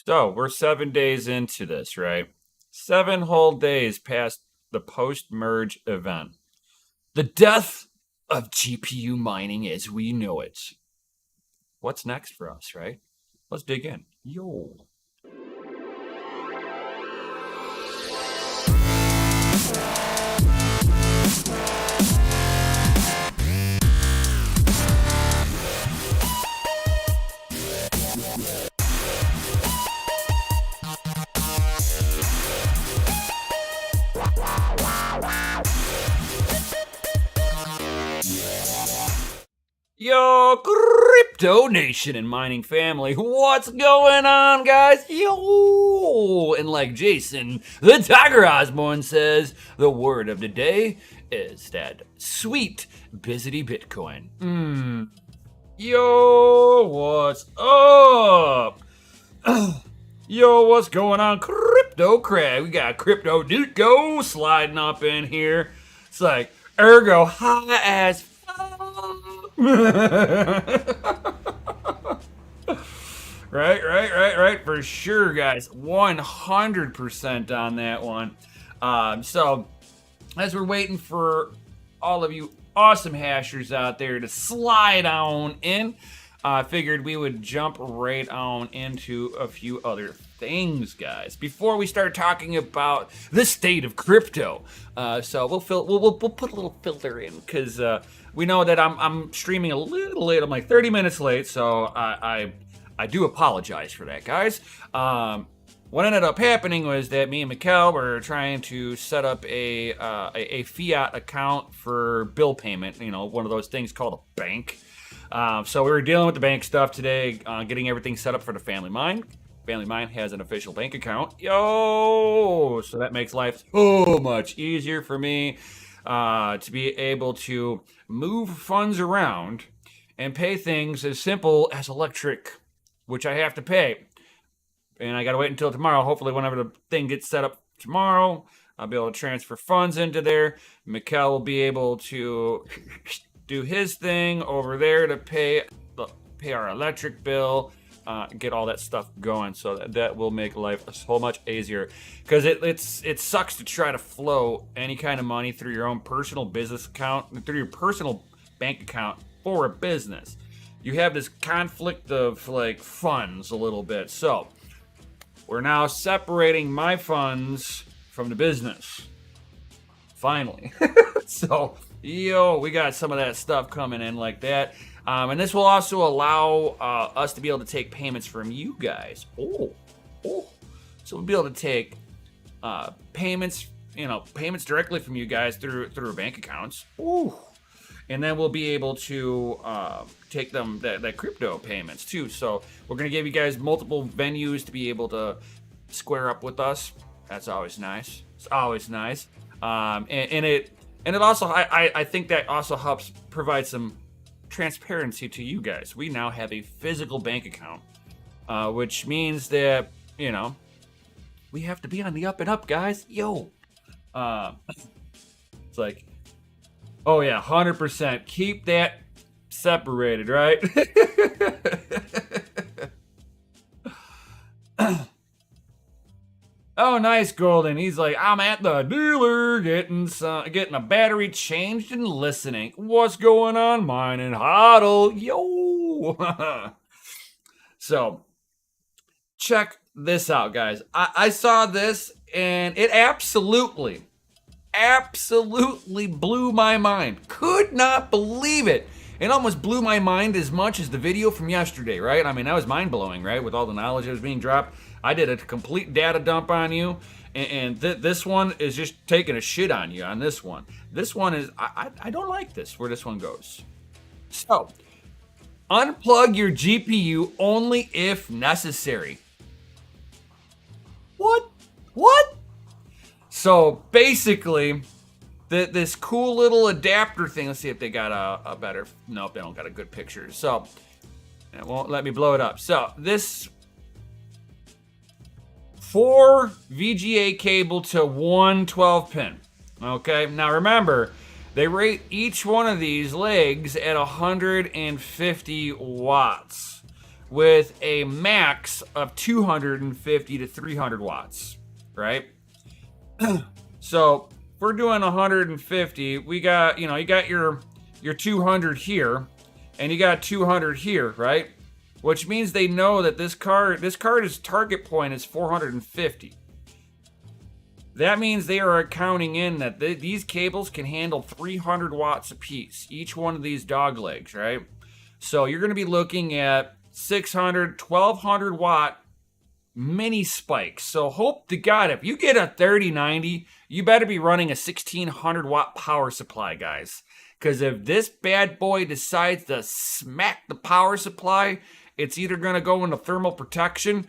So we're 7 days into this, right? 7 whole days past the post-merge event. The death of GPU mining as we know it. What's next for us, right? Let's dig in. Yo. Yo, Crypto Nation and mining family, what's going on, guys? Yo! And like Jason, the Tiger Osborne says, the word of the day is that sweet, busy Bitcoin. Yo, what's up? Yo, what's going on, Crypto Crab? We got Crypto Duco sliding up in here. It's like, ergo, high as right. For sure, guys. 100% on that one. So, as we're waiting for all of you awesome hashers out there to slide on in, I figured we would jump right on into a few other things, guys, before we start talking about the state of crypto. So we'll put a little filter in because we know that I'm streaming a little late. I'm like 30 minutes late, so I do apologize for that, guys. What ended up happening was that me and Mikkel were trying to set up a fiat account for bill payment. You know, one of those things called a bank. So we were dealing with the bank stuff today, getting everything set up for the Family Mine. Family Mine has an official bank account. Yo! So that makes life so much easier for me to be able to move funds around and pay things as simple as electric, which I have to pay. And I got to wait until tomorrow. Hopefully, whenever the thing gets set up tomorrow, I'll be able to transfer funds into there. Mikkel will be able to do his thing over there to pay our electric bill, get all that stuff going. So that will make life so much easier. Because it sucks to try to flow any kind of money through your own personal business account, through your personal bank account for a business. You have this conflict of like funds a little bit. So we're now separating my funds from the business. Finally. So, we got some of that stuff coming in like that. And this will also allow us to be able to take payments from you guys. So we'll be able to take payments directly from you guys through bank accounts. And then we'll be able to take them that crypto payments too. So we're gonna give you guys multiple venues to be able to square up with us. That's always nice. It's always nice. And it also I think that also helps provide some transparency to you guys. We now have a physical bank account, which means that we have to be on the up and up, guys. Yo, it's like. Oh yeah, 100%. Keep that separated, right? Oh, nice, Golden. He's like, I'm at the dealer getting a battery changed and listening. What's going on, mine and hodl? Yo. So, check this out, guys. I saw this and it absolutely blew my mind. Could not believe it. It almost blew my mind as much as the video from yesterday, right? I mean, that was mind-blowing, right? With all the knowledge that was being dropped. I did a complete data dump on you, and this one is just taking a shit on you on this one. This one is, I don't like this, where this one goes. So, unplug your GPU only if necessary. What? So basically, this cool little adapter thing. Let's see if they got a better. Nope, they don't got a good picture. So it won't let me blow it up. So this 4 VGA cable to one 12 pin. Okay. Now remember, they rate each one of these legs at 150 watts. with a max of 250 to 300 watts, right? So if we're doing 150, we got, you got your 200 here, and you got 200 here, right? Which means they know that this card's target point is 450. That means they are accounting in that these cables can handle 300 watts apiece, each one of these dog legs, right? So you're going to be looking at 600, 1200 watt mini spikes. So hope to God, if you get a 3090, you better be running a 1600 watt power supply, guys. Because if this bad boy decides to smack the power supply, it's either going to go into thermal protection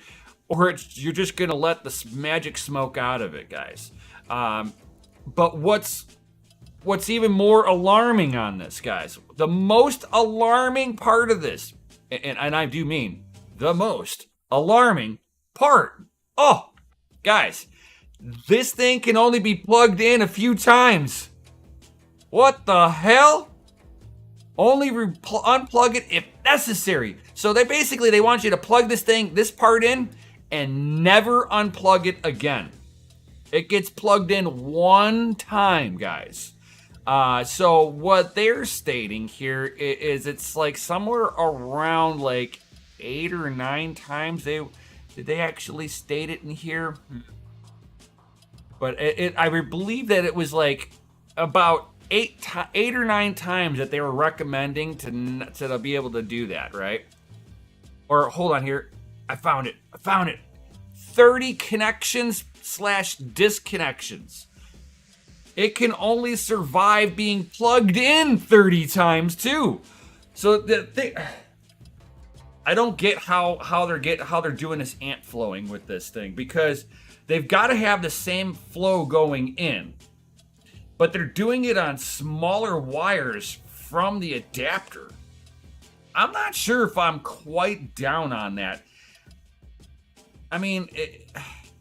or you're just going to let the magic smoke out of it, guys. But what's even more alarming on this, guys, the most alarming part of this, and I do mean the most alarming part. Oh, guys, this thing can only be plugged in a few times. What the hell? Only unplug it if necessary. So they want you to plug this part in, and never unplug it again. It gets plugged in one time, guys. So what they're stating here is it's like somewhere around like 8 or 9 times. Did they actually state it in here? But I believe that it was like about 8 or 9 times that they were recommending to be able to do that, right? Or hold on here. I found it. 30 connections / disconnections. It can only survive being plugged in 30 times too. So I don't get how they're doing this amp flowing with this thing, because they've got to have the same flow going in, but they're doing it on smaller wires from the adapter. I'm not sure if I'm quite down on that. I mean,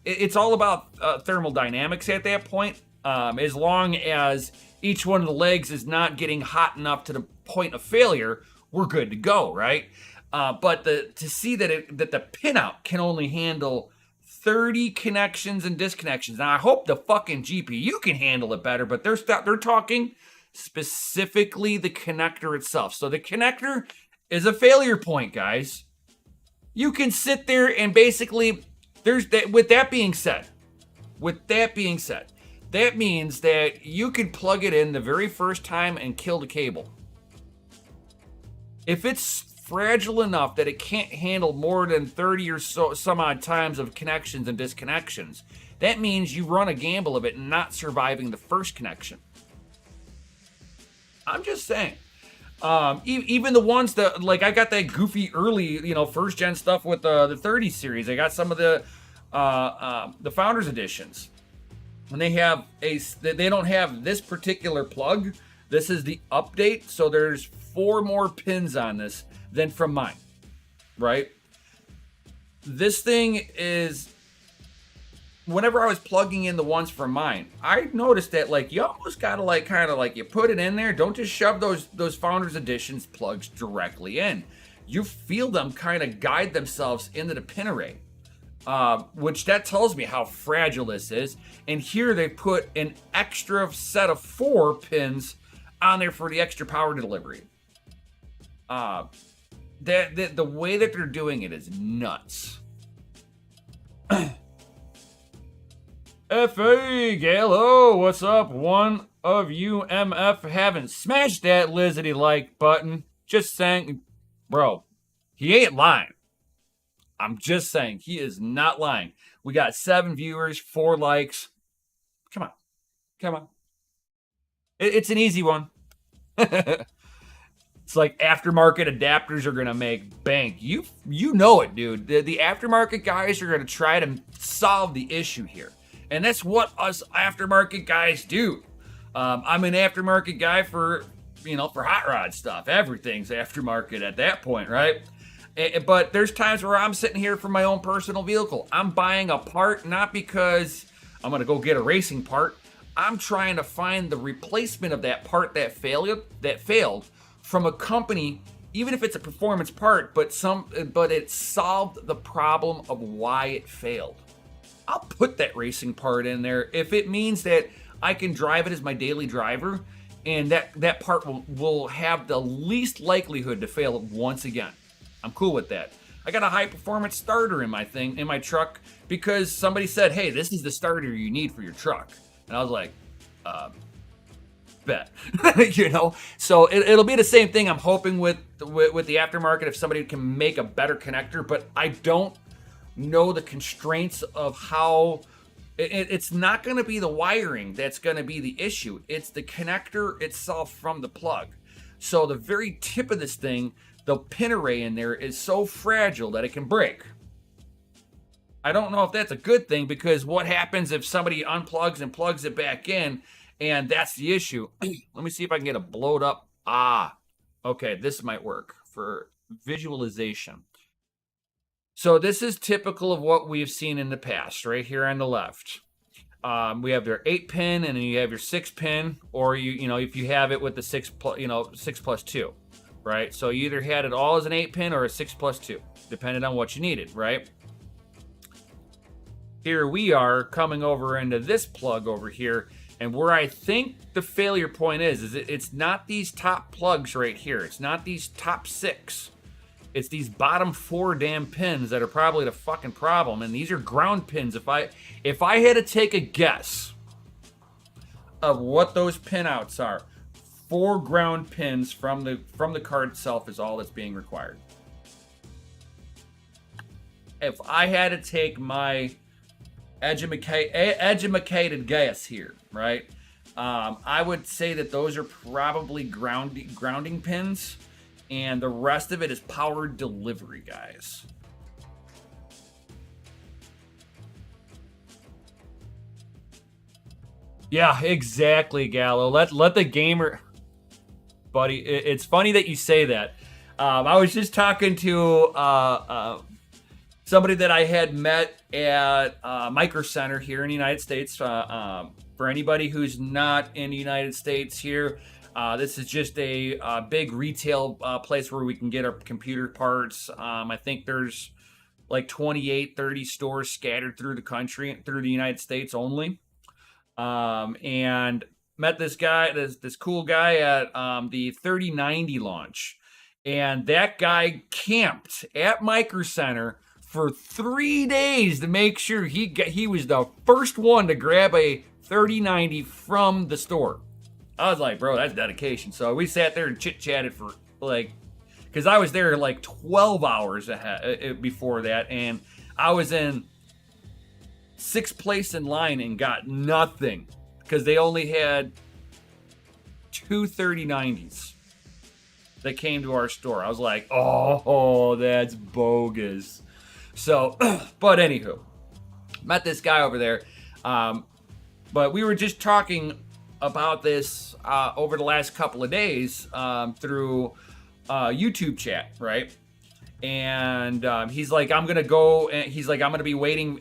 it's all about thermal dynamics at that point. As long as each one of the legs is not getting hot enough to the point of failure, we're good to go, right? But to see that the pinout can only handle 30 connections and disconnections. Now, I hope the fucking GPU can handle it better, but they're talking specifically the connector itself. So the connector is a failure point, guys. You can sit there and basically, with that being said, that means that you could plug it in the very first time and kill the cable. If it's fragile enough that it can't handle more than 30 or so some odd times of connections and disconnections, that means you run a gamble of it not surviving the first connection. I'm just saying. Even the ones that, like, I got that goofy early, first gen stuff with the 30 series. I got some of the Founders Editions. And they don't have this particular plug. This is the update, so there's 4 more pins on this than from mine, right? This thing is, whenever I was plugging in the ones from mine, I noticed that, like, you almost gotta, like, kind of like, you put it in there. Don't just shove those Founders Editions plugs directly in. You feel them kind of guide themselves into the pin array, which that tells me how fragile this is. And here they put an extra set of 4 pins on there for the extra power delivery. The way that they're doing it is nuts. F.A. Gallo, what's up? One of you MF haven't smashed that Lizzie like button. Just saying, bro, he ain't lying. I'm just saying, he is not lying. We got 7 viewers, 4 likes. Come on. It's an easy one. It's like aftermarket adapters are gonna make bank. You know it, dude. The aftermarket guys are gonna try to solve the issue here, and that's what us aftermarket guys do. I'm an aftermarket guy for hot rod stuff. Everything's aftermarket at that point, right? But there's times where I'm sitting here for my own personal vehicle. I'm buying a part not because I'm gonna go get a racing part. I'm trying to find the replacement of that part that failed from a company even if it's a performance part, but it solved the problem of why it failed. I'll put that racing part in there if it means that I can drive it as my daily driver, and that part will have the least likelihood to fail once again. I'm cool with that. I got a high performance starter in my truck because somebody said, "Hey, this is the starter you need for your truck," and I was like, bet. So it'll be the same thing. I'm hoping with the aftermarket, if somebody can make a better connector, but I don't know the constraints of how. It's not going to be the wiring that's going to be the issue. It's the connector itself from the plug. So the very tip of this thing, the pin array in there is so fragile that it can break. I don't know if that's a good thing, because what happens if somebody unplugs and plugs it back in, and that's the issue. Let me see if I can get a blowed up. Okay, this might work for visualization. So this is typical of what we've seen in the past, right here on the left. We have their 8-pin, and then you have your 6-pin, or if you have it with the 6 plus 2, right? So you either had it all as an 8-pin or a 6 plus 2, depending on what you needed, right? Here we are coming over into this plug over here, and where I think the failure point is it's not these top plugs right here. It's not these top 6. It's these bottom 4 damn pins that are probably the fucking problem, and these are ground pins. If I had to take a guess of what those pinouts are, 4 ground pins from the card itself is all that's being required. If I had to take my educated guess here, right? I would say that those are probably grounding pins. And the rest of it is power delivery, guys. Yeah, exactly, Gallo. Let the gamer... Buddy, it's funny that you say that. I was just talking to somebody that I had met at Micro Center here in the United States. For anybody who's not in the United States here... this is just a big retail place where we can get our computer parts. I think there's like 28, 30 stores scattered through the country, through the United States only. And met this guy, this cool guy at the 3090 launch. And that guy camped at Micro Center for 3 days to make sure he was the first one to grab a 3090 from the store. I was like, bro, that's dedication. So we sat there and chit-chatted for because I was there like 12 hours ahead before that, and I was in 6th place in line and got nothing because they only had 2 3090s that came to our store. I was like, oh, that's bogus. So, but anywho, met this guy over there. But we were just talking about this over the last couple of days through YouTube chat, right? And he's like, I'm gonna go. He's like, I'm gonna be waiting.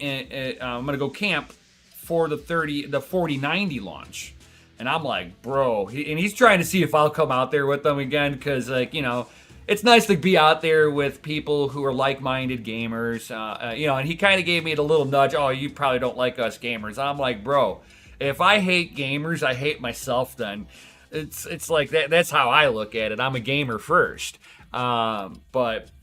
I'm gonna go camp for the 4090 launch. And I'm like, bro. He's trying to see if I'll come out there with them again, because it's nice to be out there with people who are like-minded gamers. And he kind of gave me the little nudge. Oh, you probably don't like us gamers. I'm like, bro. If I hate gamers, I hate myself then. It's like that. That's how I look at it. I'm a gamer first. And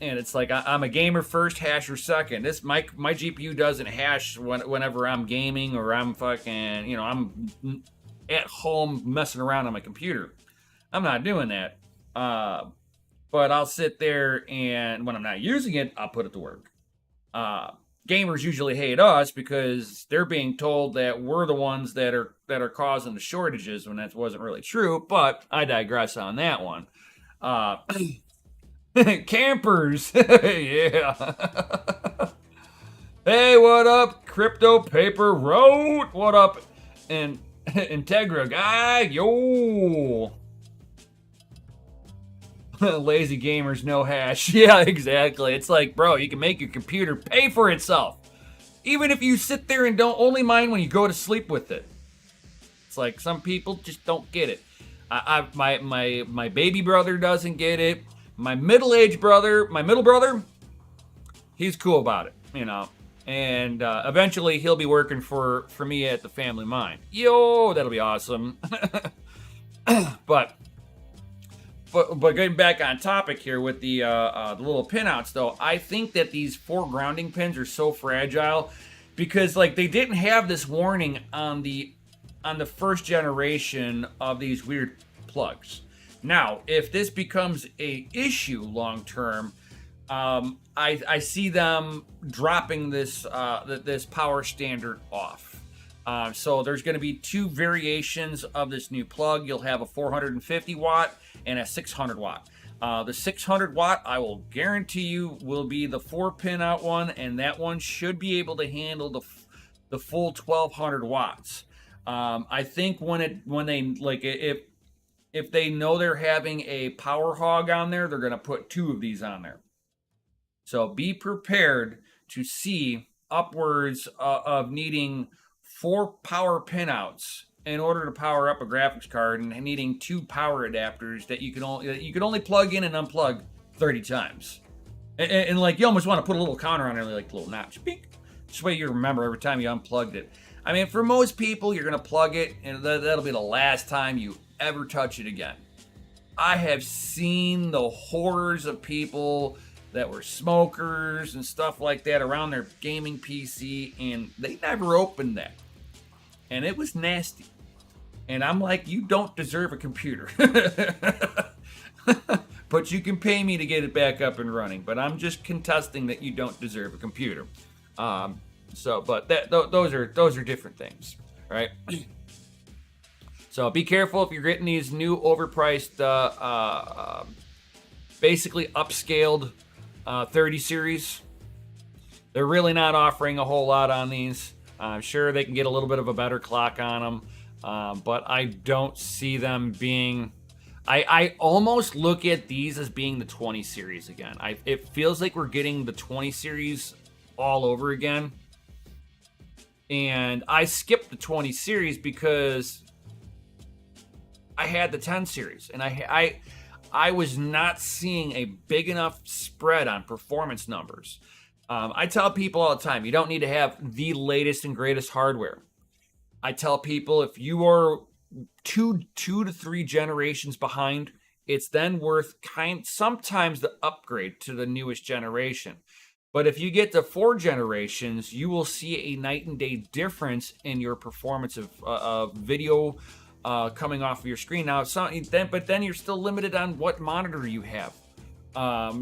it's like I'm a gamer first, hasher second. This my GPU doesn't hash whenever I'm gaming or I'm fucking, I'm at home messing around on my computer. I'm not doing that. But I'll sit there, and when I'm not using it, I'll put it to work. Gamers usually hate us because they're being told that we're the ones that are causing the shortages, when that wasn't really true. But I digress on that one. Campers, yeah. Hey, what up, Crypto Paper Road? What up, and Integra guy? Yo. Lazy gamers, no hash. Yeah, exactly. It's like, bro, you can make your computer pay for itself. Even if you sit there and don't only mind when you go to sleep with it. It's like some people just don't get it. My baby brother doesn't get it. My middle-aged brother, my middle brother, he's cool about it, and eventually he'll be working for me at the Family Mine. Yo, that'll be awesome. But getting back on topic here with the little pinouts, though, I think that these 4 grounding pins are so fragile because like they didn't have this warning on the first generation of these weird plugs. Now, if this becomes a issue long term, I see them dropping this power standard off. So there's going to be 2 variations of this new plug. You'll have a 450 watt and a 600 watt. The 600 watt, I will guarantee you, will be the 4-pin out one, and that one should be able to handle the full 1200 watts. I think when they like if they know they're having a power hog on there, they're going to put 2 of these on there. So be prepared to see upwards of needing 4 power pinouts in order to power up a graphics card, and needing 2 power adapters that you can only plug in and unplug 30 times. And like you almost want to put a little counter on there, like a little notch. Beep. This way you remember every time you unplugged it. I mean, for most people, you're going to plug it, and that'll be the last time you ever touch it again. I have seen the horrors of people that were smokers and stuff like that around their gaming PC, and they never opened that. And it was nasty. And I'm like, you don't deserve a computer. But you can pay me to get it back up and running. But I'm just contesting that you don't deserve a computer. But those are different things, right? So be careful if you're getting these new overpriced, basically upscaled 30 series. They're really not offering a whole lot on these. I'm sure they can get a little bit of a better clock on them, but I don't see them being... I almost look at these as being the 20 series again. It feels like we're getting the 20 series all over again. And I skipped the 20 series because I had the 10 series, and I was not seeing a big enough spread on performance numbers. I tell people all the time, you don't need to have the latest and greatest hardware. I tell people if you are two to 3 generations behind, it's then worth sometimes the upgrade to the newest generation. But if you get to 4 generations, you will see a night and day difference in your performance of video coming off of your screen. Now, but then you're still limited on what monitor you have.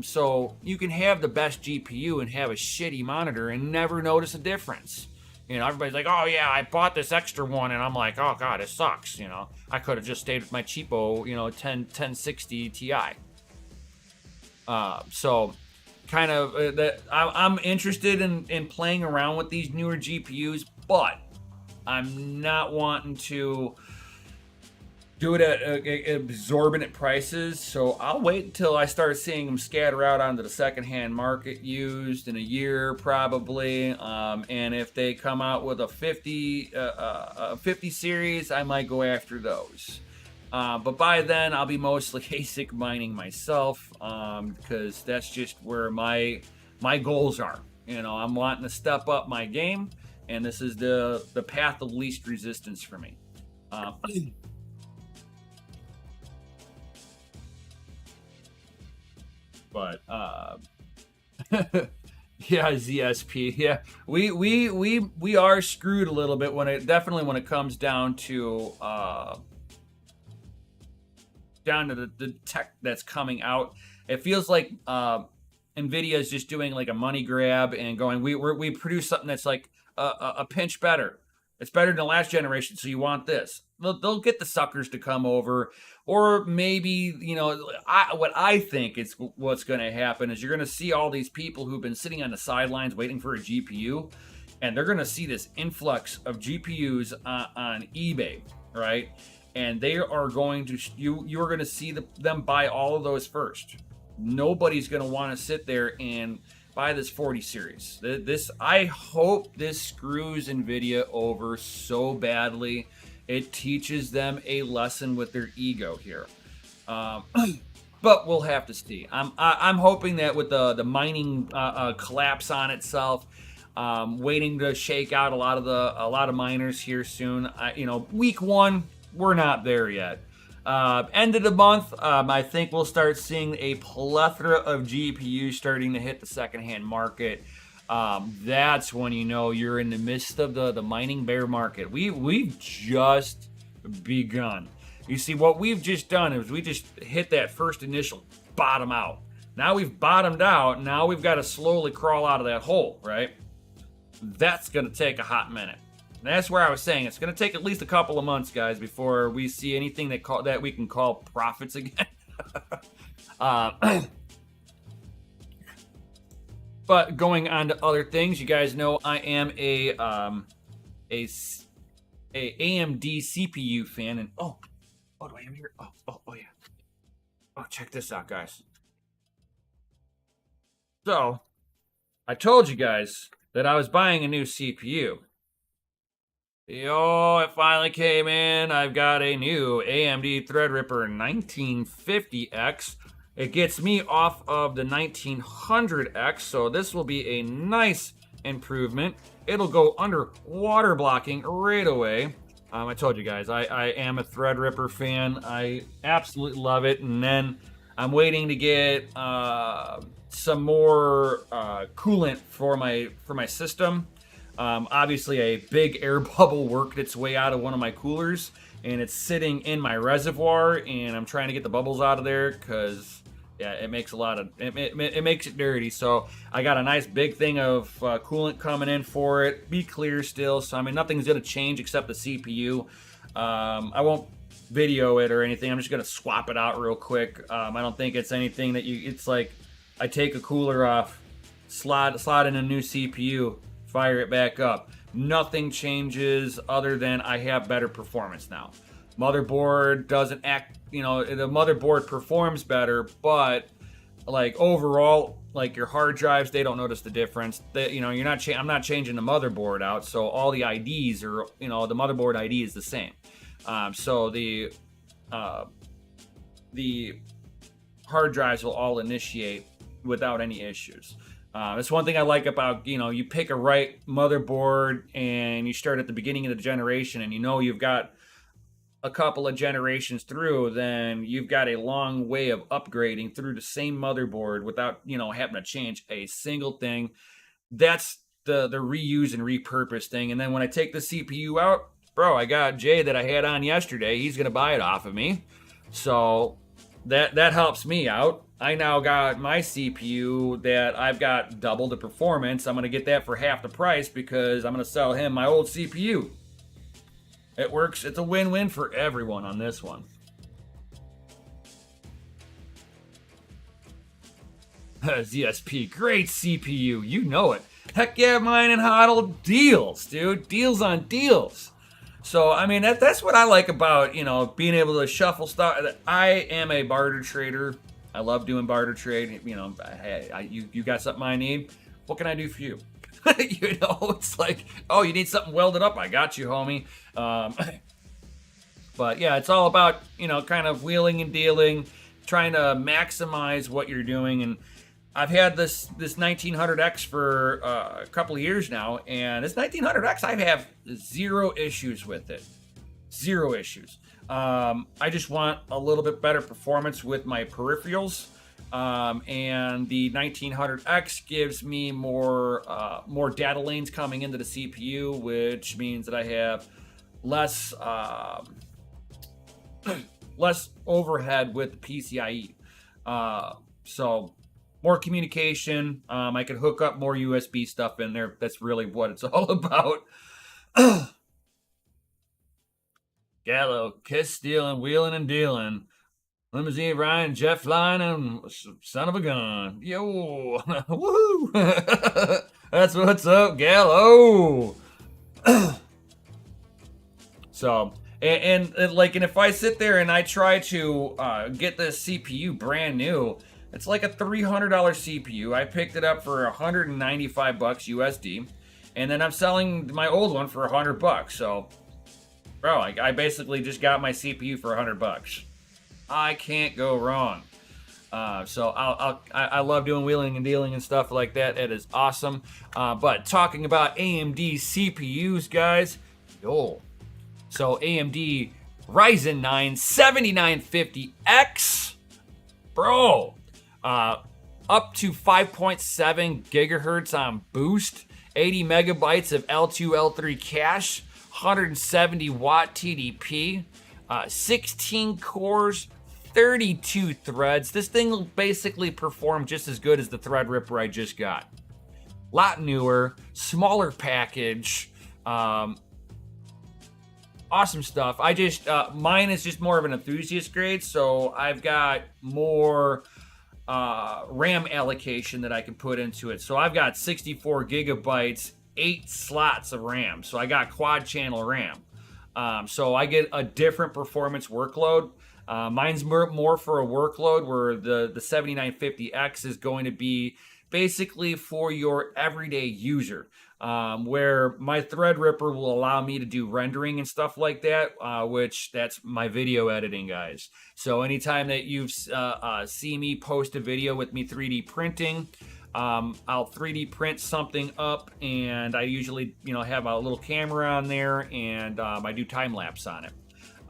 So you can have the best GPU and have a shitty monitor and never notice a difference. Everybody's like, oh yeah, I bought this extra one, and I'm like, oh god, it sucks. I could have just stayed with my cheapo, 1060 Ti. So kind of I'm interested in playing around with these newer GPUs, but I'm not wanting to do it at exorbitant prices, so I'll wait until I start seeing them scatter out onto the secondhand market used in a year probably, and if they come out with a 50 series, I might go after those. But by then, I'll be mostly ASIC mining myself, because that's just where my goals are. I'm wanting to step up my game, and this is the path of least resistance for me. But yeah, ZSP. Yeah, we are screwed a little bit when it comes down to the tech that's coming out. It feels like Nvidia is just doing like a money grab and going, we produce something that's like a pinch better. It's better than the last generation, so you want this. They'll get the suckers to come over, or maybe, what I think is what's going to happen is you're going to see all these people who've been sitting on the sidelines waiting for a GPU, and they're going to see this influx of GPUs on eBay, right? And they are going to, you're going to see them buy all of those first. Nobody's going to want to sit there and buy this 40 series. I hope this screws Nvidia over so badly. It teaches them a lesson with their ego here. but we'll have to see. I'm hoping that with the mining collapse on itself, waiting to shake out a lot of miners here soon. Week 1, we're not there yet. End of the month, I think we'll start seeing a plethora of GPUs starting to hit the secondhand market. That's when you're in the midst of the mining bear market. We've just begun. You see, what we've just done is we just hit that first initial bottom out. Now we've bottomed out. Now we've got to slowly crawl out of that hole, right? That's going to take a hot minute. And that's where I was saying it's going to take at least a couple of months, guys, before we see anything that we can call profits again. But going on to other things, you guys know I am a AMD CPU fan, and do I have here? Oh yeah. Oh, check this out, guys. So, I told you guys that I was buying a new CPU. It finally came in. I've got a new AMD Threadripper 1950X. It gets me off of the 1900X, so this will be a nice improvement. It'll go under water blocking right away. I told you guys, I am a Threadripper fan. I absolutely love it. And then I'm waiting to get some more coolant for my system. Obviously, a big air bubble worked its way out of one of my coolers, and it's sitting in my reservoir, and I'm trying to get the bubbles out of there because, yeah, it makes it makes it dirty. So I got a nice big thing of coolant coming in for it. Be clear still, so I mean nothing's gonna change except the CPU. I won't video it or anything. I'm just gonna swap it out real quick. I don't think it's anything that it's like I take a cooler off, slide in a new CPU. Fire it back up. Nothing changes other than I have better performance now. Motherboard doesn't act, the motherboard performs better, but like overall, like your hard drives, they don't notice the difference. I'm not changing the motherboard out, so all the IDs are, the motherboard ID is the same. So the hard drives will all initiate without any issues. That's one thing I like about, you pick a right motherboard and you start at the beginning of the generation and you've got a couple of generations through, then you've got a long way of upgrading through the same motherboard without, having to change a single thing. That's the reuse and repurpose thing. And then when I take the CPU out, bro, I got Jay that I had on yesterday. He's going to buy it off of me. So that helps me out. I now got my CPU that I've got double the performance. I'm going to get that for half the price because I'm going to sell him my old CPU. It works. It's a win-win for everyone on this one. ZSP, great CPU. You know it. Heck yeah, mine and HODL deals, dude. Deals on deals. So, I mean, that's what I like about, being able to shuffle stuff. I am a barter trader. I love doing barter trade. Hey, you got something I need? What can I do for you? It's like, oh, you need something welded up? I got you, homie. But yeah, it's all about, kind of wheeling and dealing, trying to maximize what you're doing. And I've had this 1900X for a couple of years now, and this 1900X, I have zero issues with it. Zero issues. I just want a little bit better performance with my peripherals, and the 1900X gives me more data lanes coming into the CPU, which means that I have less less overhead with the PCIe. So more communication. I can hook up more USB stuff in there. That's really what it's all about. Gallo, kiss stealing, wheeling and dealing. Limousine Ryan, Jeff flying, and son of a gun. Yo, woohoo! That's what's up, Gallo. So, and if I sit there and I try to get this CPU brand new, it's like a $300 CPU. I picked it up for $195 USD, and then I'm selling my old one for $100. So, bro, I basically just got my CPU for $100. I can't go wrong. So I love doing wheeling and dealing and stuff like that. It is awesome. But talking about AMD CPUs, guys, yo. So AMD Ryzen 9 7950X, bro. Up to 5.7 gigahertz on boost, 80 megabytes of L2, L3 cache, 170 watt TDP, 16 cores, 32 threads. This thing will basically perform just as good as the Threadripper I just got. Lot newer, smaller package, awesome stuff. I just, mine is just more of an enthusiast grade, so I've got more RAM allocation that I can put into it. So I've got 64 gigabytes, 8 slots of RAM. So I got quad channel RAM. So I get a different performance workload. Mine's more for a workload where the 7950X is going to be basically for your everyday user. Where my Threadripper will allow me to do rendering and stuff like that, which that's my video editing, guys. So anytime that you've see me post a video with me 3D printing, I'll 3D print something up, and I usually, have a little camera on there, and I do time lapse on it.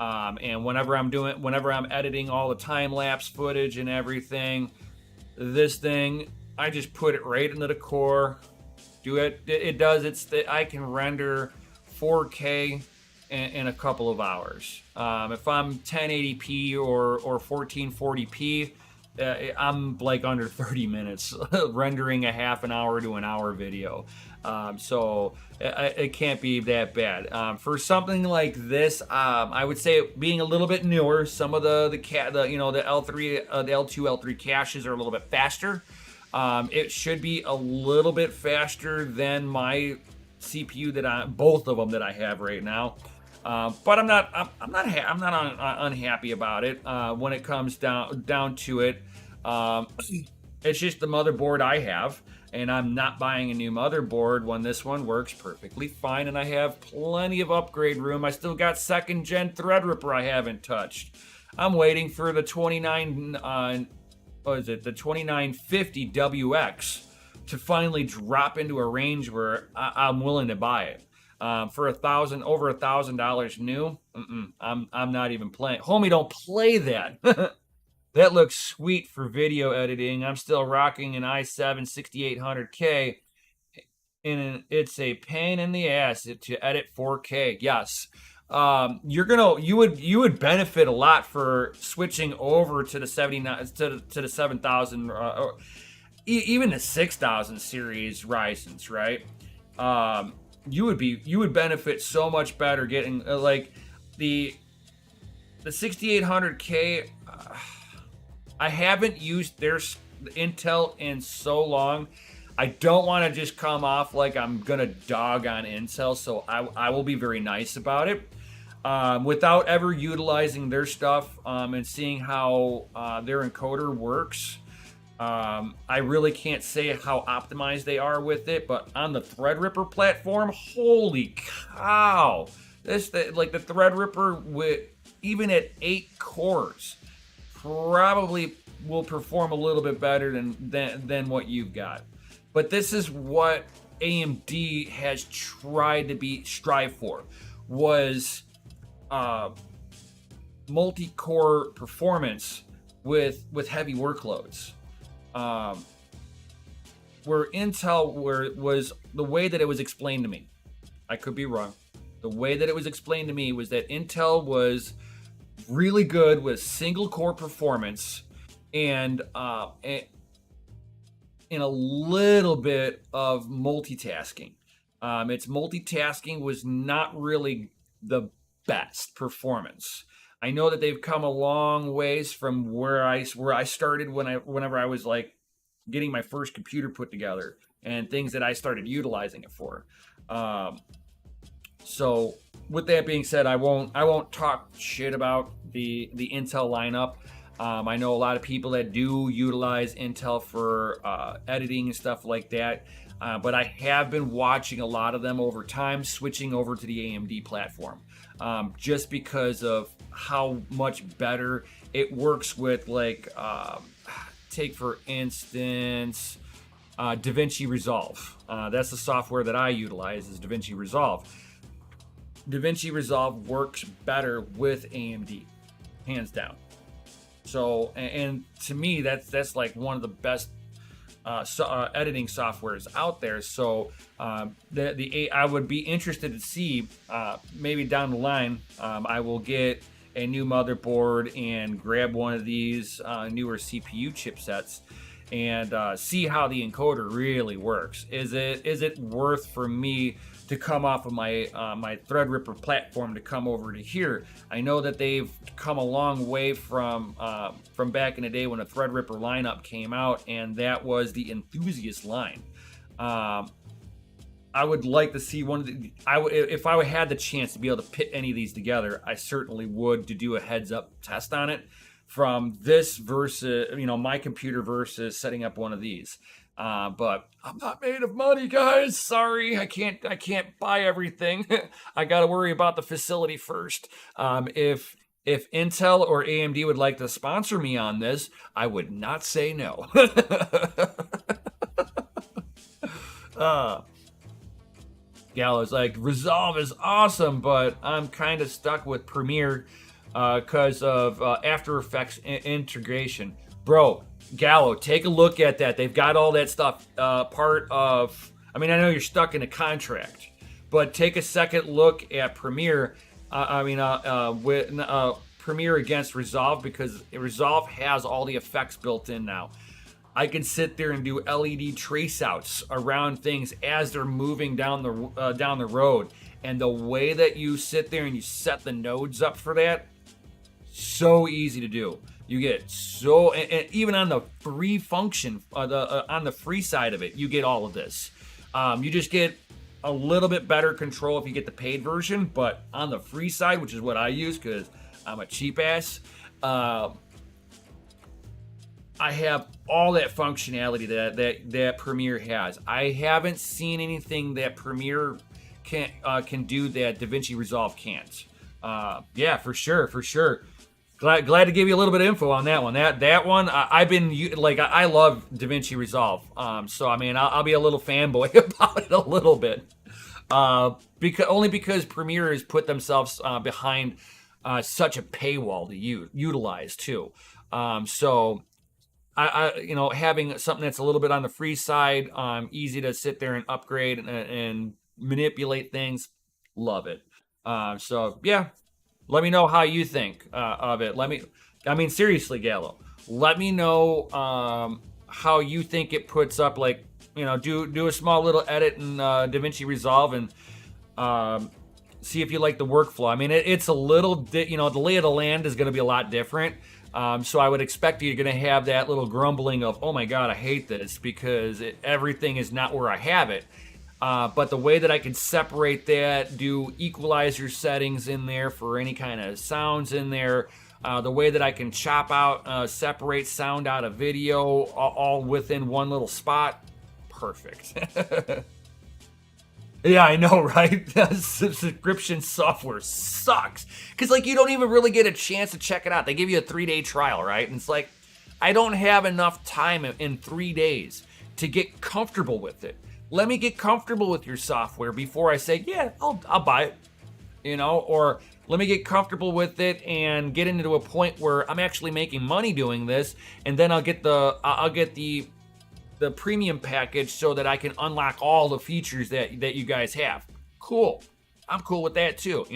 And whenever I'm editing all the time lapse footage and everything, this thing, I just put it right into the core. I can render 4K in a couple of hours. If I'm 1080p or 1440p, I'm like under 30 minutes rendering a half an hour to an hour video. So it can't be that bad. For something like this, I would say being a little bit newer, some of the L3, the L2, L3 caches are a little bit faster. It should be a little bit faster than my CPU both of them that I have right now. But I'm not unhappy about it. When it comes down to it, it's just the motherboard I have, and I'm not buying a new motherboard when this one works perfectly fine, and I have plenty of upgrade room. I still got 2nd gen Threadripper I haven't touched. I'm waiting for the 2950 WX to finally drop into a range where I'm willing to buy it. For over $1,000 new, I'm not even playing. Homie, don't play that. That looks sweet for video editing. I'm still rocking an i7 6800K, and it's a pain in the ass to edit 4K. Yes. You would benefit a lot for switching over to the 79 to the 7000 or even the 6000 series Ryzen's, right? You would benefit so much better getting like the 6800K. I haven't used their Intel in so long. I don't want to just come off like I'm gonna dog on Intel, so I will be very nice about it. Without ever utilizing their stuff and seeing how their encoder works, I really can't say how optimized they are with it. But on the Threadripper platform, holy cow! The Threadripper with even at 8 cores probably will perform a little bit better than what you've got. But this is what AMD has tried to strive for, was multi-core performance with heavy workloads. Where Intel was the way that it was explained to me, I could be wrong. The way that it was explained to me was that Intel was really good with single core performance and in a little bit of multitasking. Its multitasking was not really the best performance. I know that they've come a long ways from where I started whenever I was like getting my first computer put together and things that I started utilizing it for. So with that being said, I won't talk shit about the Intel lineup. I know a lot of people that do utilize Intel for editing and stuff like that. But I have been watching a lot of them over time switching over to the AMD platform, just because of how much better it works with, like, take for instance, DaVinci Resolve. That's the software that I utilize, is DaVinci Resolve. DaVinci Resolve works better with AMD, hands down. So, and to me, that's like one of the best editing softwares out there. So, I would be interested to see maybe down the line, I will get a new motherboard and grab one of these newer CPU chipsets and see how the encoder really works. Is it worth for me to come off of my my Threadripper platform to come over to here? I know that they've come a long way from back in the day when the Threadripper lineup came out, and that was the Enthusiast line. I would like to see one of the. If I had the chance to be able to pit any of these together, I certainly would, to do a heads-up test on it from this versus, my computer versus setting up one of these. But I'm not made of money, guys. Sorry, I can't buy everything. I got to worry about the facility first. If Intel or AMD would like to sponsor me on this, I would not say no. Gallo's like, Resolve is awesome, but I'm kind of stuck with Premiere because of After Effects integration. Bro, Gallo, take a look at that. They've got all that stuff part of. I mean, I know you're stuck in a contract, but take a second look at Premiere. With Premiere against Resolve, because Resolve has all the effects built in now. I can sit there and do LED trace outs around things as they're moving down the road, and the way that you sit there and you set the nodes up for that, so easy to do. You get and even on the free function, on the free side of it, you get all of this. You just get a little bit better control if you get the paid version, but on the free side, which is what I use because I'm a cheap ass, I have all that functionality that Premiere has. I haven't seen anything that Premiere can do that DaVinci Resolve can't. Yeah, for sure. Glad to give you a little bit of info on that one. That one, I've been like, I love DaVinci Resolve. So I mean, I'll be a little fanboy about it a little bit, because Premiere has put themselves behind such a paywall to utilize too. So I having something that's a little bit on the free side, easy to sit there and upgrade and manipulate things, love it. So yeah. Let me know how you think of it. Seriously, Gallo, let me know how you think it puts up, like, do a small little edit in DaVinci Resolve and see if you like the workflow. I mean, it's a little, the lay of the land is going to be a lot different. So I would expect you're going to have that little grumbling of, oh my God, I hate this because everything is not where I have it. But the way that I can separate that, do equalizer settings in there for any kind of sounds in there, the way that I can chop out, separate sound out of video, all within one little spot, perfect. Yeah, I know, right? Subscription software sucks. Because, you don't even really get a chance to check it out. They give you a 3-day trial, right? And it's like, I don't have enough time in 3 days to get comfortable with it. Let me get comfortable with your software before I say, yeah, I'll buy it, or let me get comfortable with it and get into a point where I'm actually making money doing this, and then I'll get the premium package so that I can unlock all the features that you guys have. Cool. I'm cool with that too,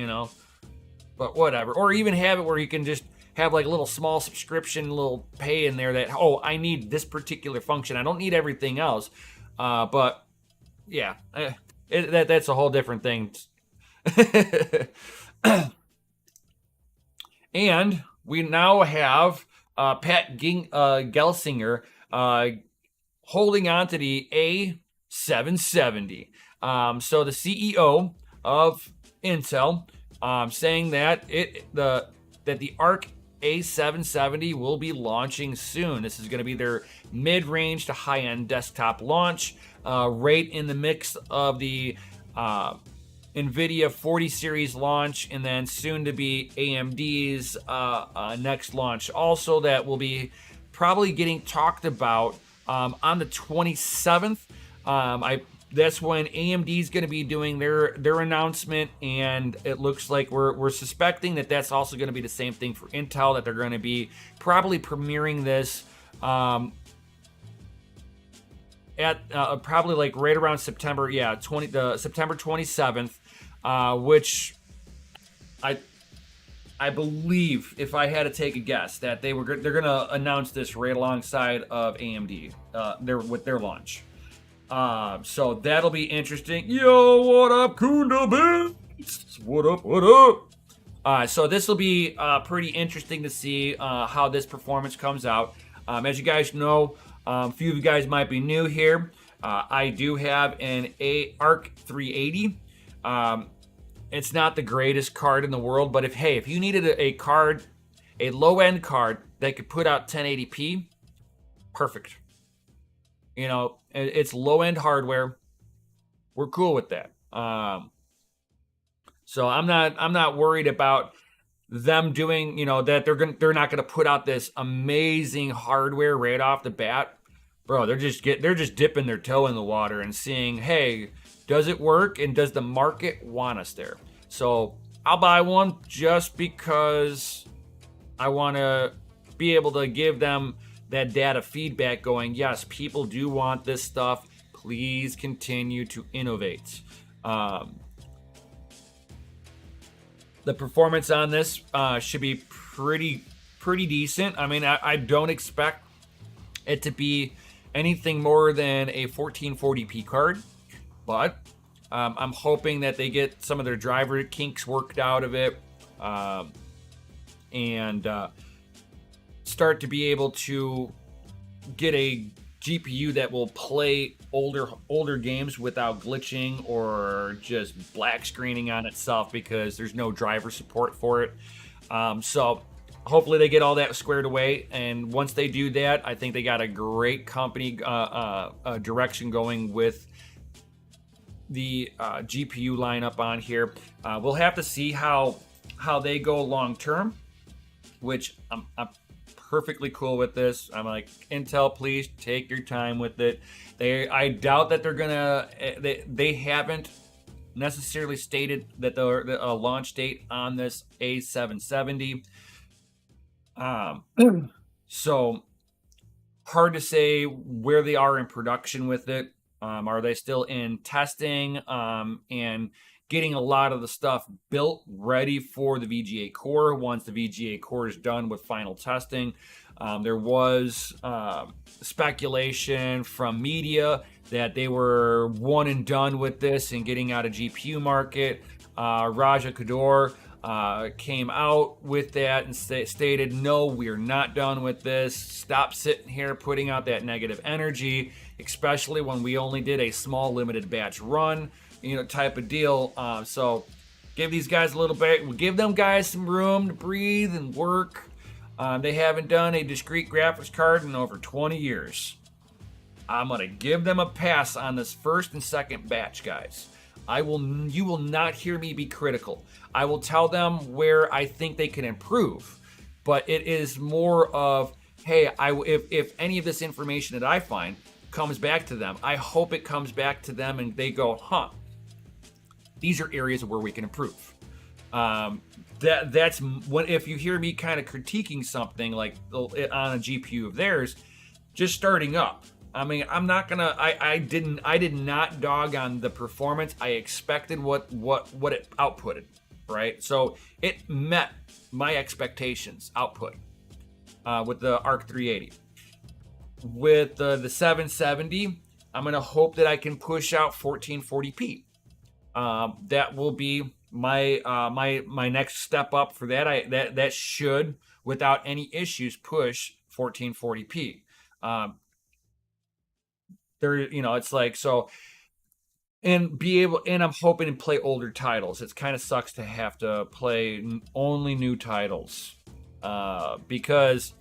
but whatever. Or even have it where you can just have like a little small subscription, little pay in there that, I need this particular function. I don't need everything else. But yeah, that's a whole different thing. And we now have Pat Gelsinger holding on to the A770. So the CEO of Intel saying that the Arc A770 will be launching soon. This is going to be their mid-range to high-end desktop launch, right in the mix of the NVIDIA 40 series launch, and then soon to be AMD's next launch also, that will be probably getting talked about on the 27th. That's when AMD is going to be doing their announcement, and it looks like we're suspecting that that's also going to be the same thing for Intel, that they're going to be probably premiering this at probably like right around September, September 27th, which I believe, if I had to take a guess, that they're going to announce this right alongside of AMD with their launch. So that'll be interesting. Yo, what up, Kunda Bits? What up, what up? So this will be pretty interesting to see how this performance comes out. As you guys know, a few of you guys might be new here. I do have an ARC 380. It's not the greatest card in the world, but if you needed a low-end card that could put out 1080p, perfect. You know, it's low-end hardware. We're cool with that. So I'm not worried about them doing, that they're not gonna put out this amazing hardware right off the bat. Bro, they're just dipping their toe in the water and seeing, hey, does it work, and does the market want us there? So I'll buy one just because I want to be able to give them that data feedback going, yes, people do want this stuff. Please continue to innovate. The performance on this should be pretty decent. I mean, I don't expect it to be anything more than a 1440p card, but I'm hoping that they get some of their driver kinks worked out of it, and start to be able to get a GPU that will play older games without glitching or just black screening on itself because there's no driver support for it. So hopefully they get all that squared away, and once they do that, I think they got a great company direction going with the GPU lineup on here. We'll have to see how they go long term, which I'm perfectly cool with this. I'm like, Intel, please take your time with it. I doubt that they're gonna. They haven't necessarily stated that the launch date on this A770. So hard to say where they are in production with it. Are they still in testing and getting a lot of the stuff built ready for the VGA core once the VGA core is done with final testing? There was speculation from media that they were one and done with this and getting out of GPU market. Raja Kador came out with that and stated, no, we're not done with this. Stop sitting here putting out that negative energy, especially when we only did a small limited batch run, type of deal. So give these guys a little bit, give them guys some room to breathe and work. They haven't done a discrete graphics card in over 20 years. I'm going to give them a pass on this first and second batch, guys. You will not hear me be critical. I will tell them where I think they can improve, but it is more of, hey, if any of this information that I find comes back to them, I hope it comes back to them and they go, these are areas where we can improve. That's when, if you hear me kind of critiquing something like on a GPU of theirs, just starting up. I mean, I'm not gonna. I did not dog on the performance. I expected what it outputted, right? So it met my expectations output with the ARC 380. With the 770, I'm gonna hope that I can push out 1440p. That will be my next step up for that. That should, without any issues, push 1440p. It's like, so, and be able, and I'm hoping to play older titles. It kind of sucks to have to play only new titles, because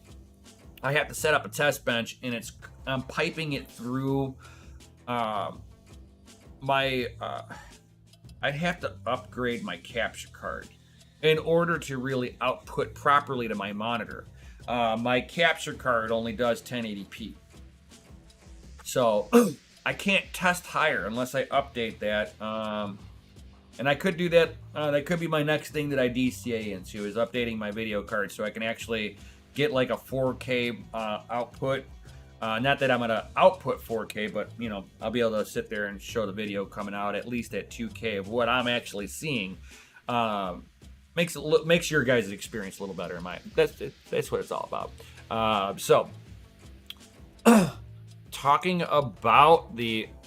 I have to set up a test bench and I'm piping it through I'd have to upgrade my capture card in order to really output properly to my monitor. my capture card only does 1080p. So I can't test higher unless I update that. And I could do that. That could be my next thing that I DCA into, is updating my video card so I can actually get like a 4K output. Not that I'm gonna output 4K, but you know, I'll be able to sit there and show the video coming out at least at 2K of what I'm actually seeing. Makes your guys' experience a little better. That's what it's all about. So talking about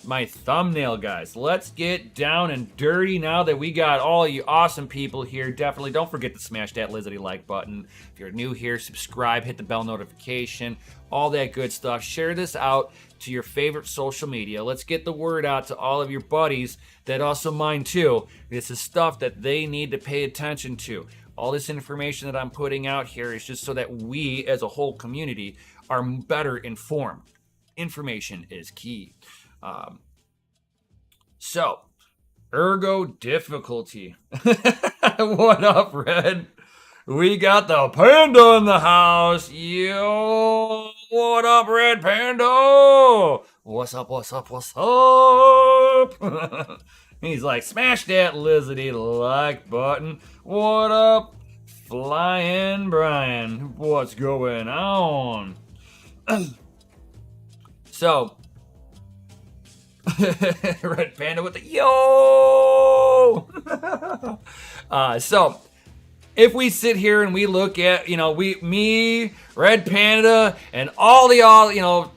my thumbnail, guys, let's get down and dirty now that we got all you awesome people here. Definitely don't forget to smash that Lizardy like button. If you're new here, subscribe, hit the bell notification, all that good stuff. Share this out to your favorite social media. Let's get the word out to all of your buddies that also mine too. This is stuff that they need to pay attention to. All this information that I'm putting out here is just so that we as a whole community are better informed. Information is key. So, Ergo difficulty. What up, Red? We got the Panda in the house. Yo, what up, Red Panda? What's up, what's up, what's up? He's like, smash that Lizardy like button. What up, Flying Brian? What's going on? So, Red Panda with the yo! So, if we sit here and we look at, me, Red Panda, and all,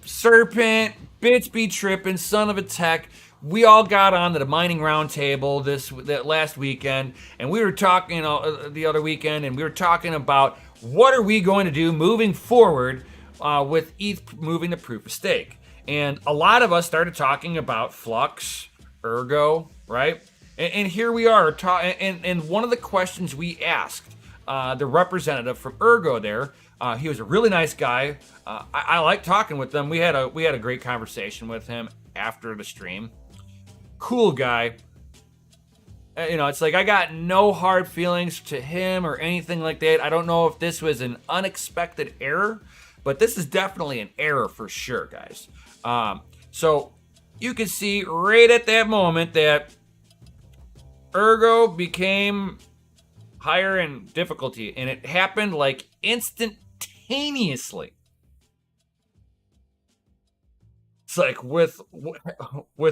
Serpent, Bitch Be Trippin', Son of a Tech, we all got on to the mining roundtable that last weekend, and we were talking, the other weekend, and we were talking about what are we going to do moving forward with ETH moving to proof of stake. And a lot of us started talking about Flux, Ergo, right? And here we are. And one of the questions we asked the representative from Ergo there, he was a really nice guy. I like talking with him. We had a great conversation with him after the stream. Cool guy. It's like I got no hard feelings to him or anything like that. I don't know if this was an unexpected error, but this is definitely an error for sure, guys. So you can see right at that moment that Ergo became higher in difficulty, and it happened like instantaneously. It's like with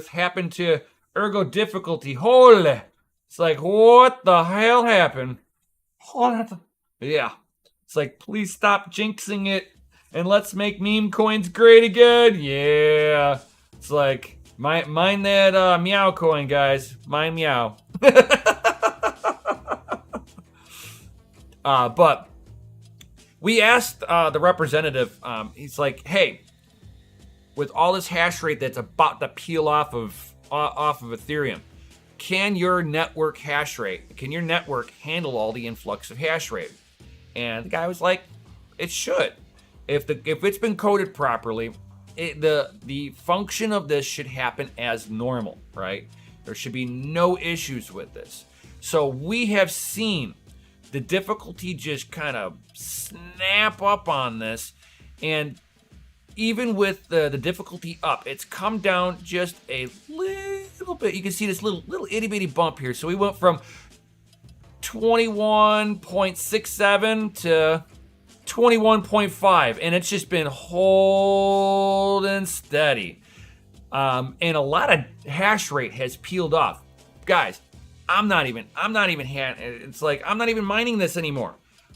happened to Ergo difficulty. Holy! It's like, what the hell happened? Yeah. It's like, please stop jinxing it. And let's make meme coins great again. Yeah. It's like, mine that meow coin, guys. Mine meow. But we asked the representative, he's like, hey, with all this hash rate that's about to peel off of Ethereum, can your network handle all the influx of hash rate? And the guy was like, it should. If it's been coded properly, the function of this should happen as normal, right? There should be no issues with this. So we have seen the difficulty just kind of snap up on this, and even with the difficulty up, it's come down just a little bit. You can see this little itty bitty bump here. So we went from 21.67 to 21.5, and it's just been holding steady. And a lot of hash rate has peeled off. Guys, I'm not even mining this anymore.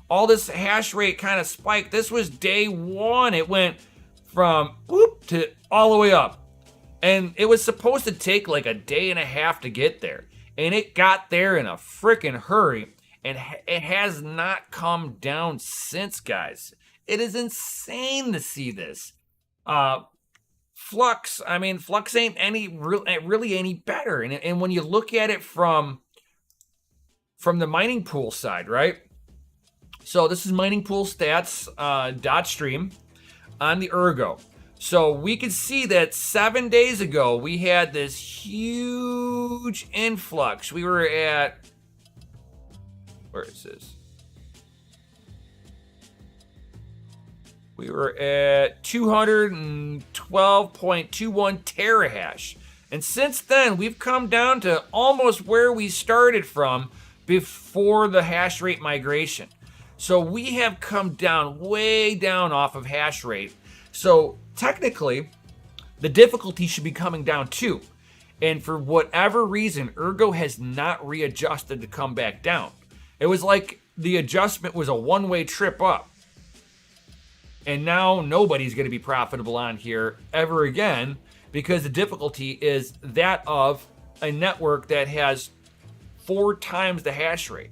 All this hash rate kind of spiked. This was day one. It went from whoop to all the way up. And it was supposed to take like a day and a half to get there. And it got there in a freaking hurry. And it has not come down since, guys. It is insane to see this. Flux ain't really any better. And when you look at it from the mining pool side, right? So this is mining pool stats .stream on the Ergo. So we can see that 7 days ago, we had this huge influx. We were at, where is this? We were at 212.21 terahash. And since then, we've come down to almost where we started from before the hash rate migration. So we have come down way down off of hash rate. So technically, the difficulty should be coming down too. And for whatever reason, Ergo has not readjusted to come back down. It was like the adjustment was a one-way trip up. And now nobody's going to be profitable on here ever again because the difficulty is that of a network that has 4 times the hash rate.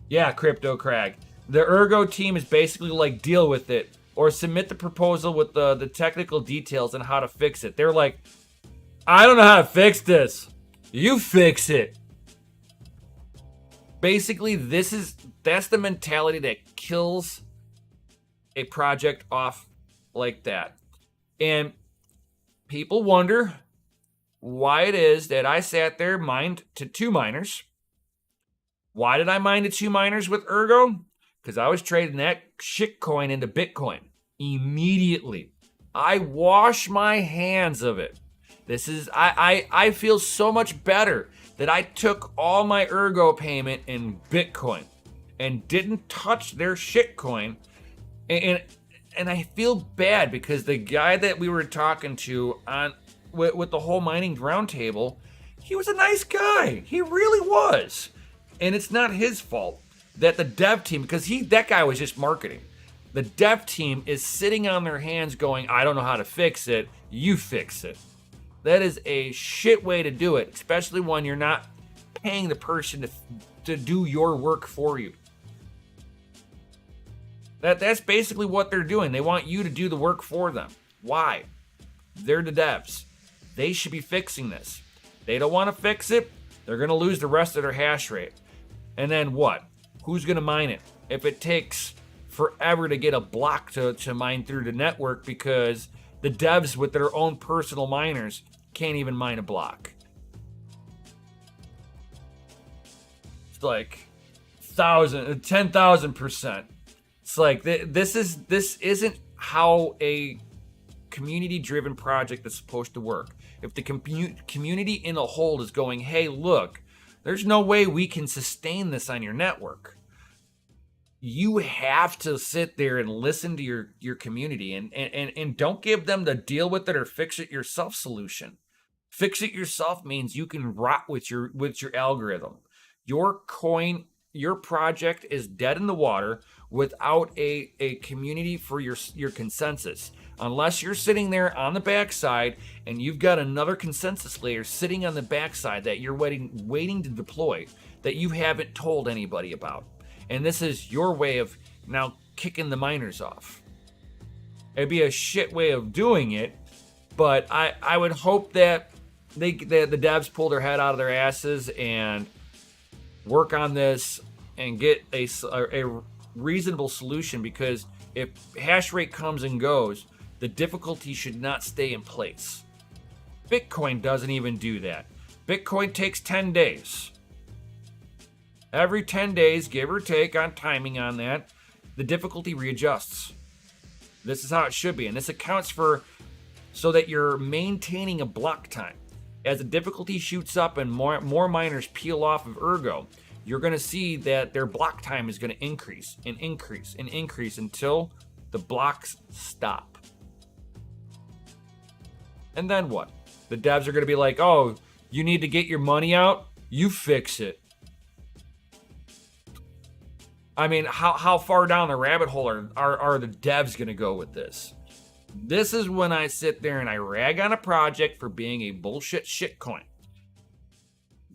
Yeah, Crypto Crag. The Ergo team is basically like, deal with it or submit the proposal with the technical details on how to fix it. They're like, I don't know how to fix this. You fix it. Basically, that's the mentality that kills a project off like that. And people wonder why it is that I sat there, mined to 2 miners. Why did I mine to 2 miners with Ergo? Because I was trading that shitcoin into Bitcoin immediately. I wash my hands of it. I feel so much better that I took all my Ergo payment in Bitcoin and didn't touch their shitcoin. And I feel bad because the guy that we were talking to on with the whole mining roundtable, he was a nice guy. He really was. And it's not his fault that the dev team, because that guy was just marketing. The dev team is sitting on their hands going, I don't know how to fix it. You fix it. That is a shit way to do it, especially when you're not paying the person to do your work for you. That's basically what they're doing. They want you to do the work for them. Why? They're the devs. They should be fixing this. They don't want to fix it. They're going to lose the rest of their hash rate. And then what? Who's going to mine it? If it takes forever to get a block to mine through the network because the devs with their own personal miners can't even mine a block. It's like 10,000%. It's like this isn't how a community-driven project is supposed to work. If the community in a whole is going, hey, look, there's no way we can sustain this on your network. You have to sit there and listen to your community and don't give them the deal with it or fix it yourself solution. Fix it yourself means you can rot with your algorithm. Your coin, your project is dead in the water without a community for your consensus. Unless you're sitting there on the backside and you've got another consensus layer sitting on the backside that you're waiting to deploy that you haven't told anybody about. And this is your way of now kicking the miners off. It'd be a shit way of doing it, but I would hope that the devs pull their head out of their asses and work on this and get a reasonable solution, because if hash rate comes and goes, the difficulty should not stay in place. Bitcoin doesn't even do that. Bitcoin takes 10 days. Every 10 days, give or take on timing on that, the difficulty readjusts. This is how it should be. And this accounts for so that you're maintaining a block time. As the difficulty shoots up and more miners peel off of Ergo, you're going to see that their block time is going to increase and increase and increase until the blocks stop. And then what? The devs are going to be like, oh, you need to get your money out? You fix it. I mean, how far down the rabbit hole are the devs going to go with this? This is when I sit there and I rag on a project for being a bullshit shitcoin.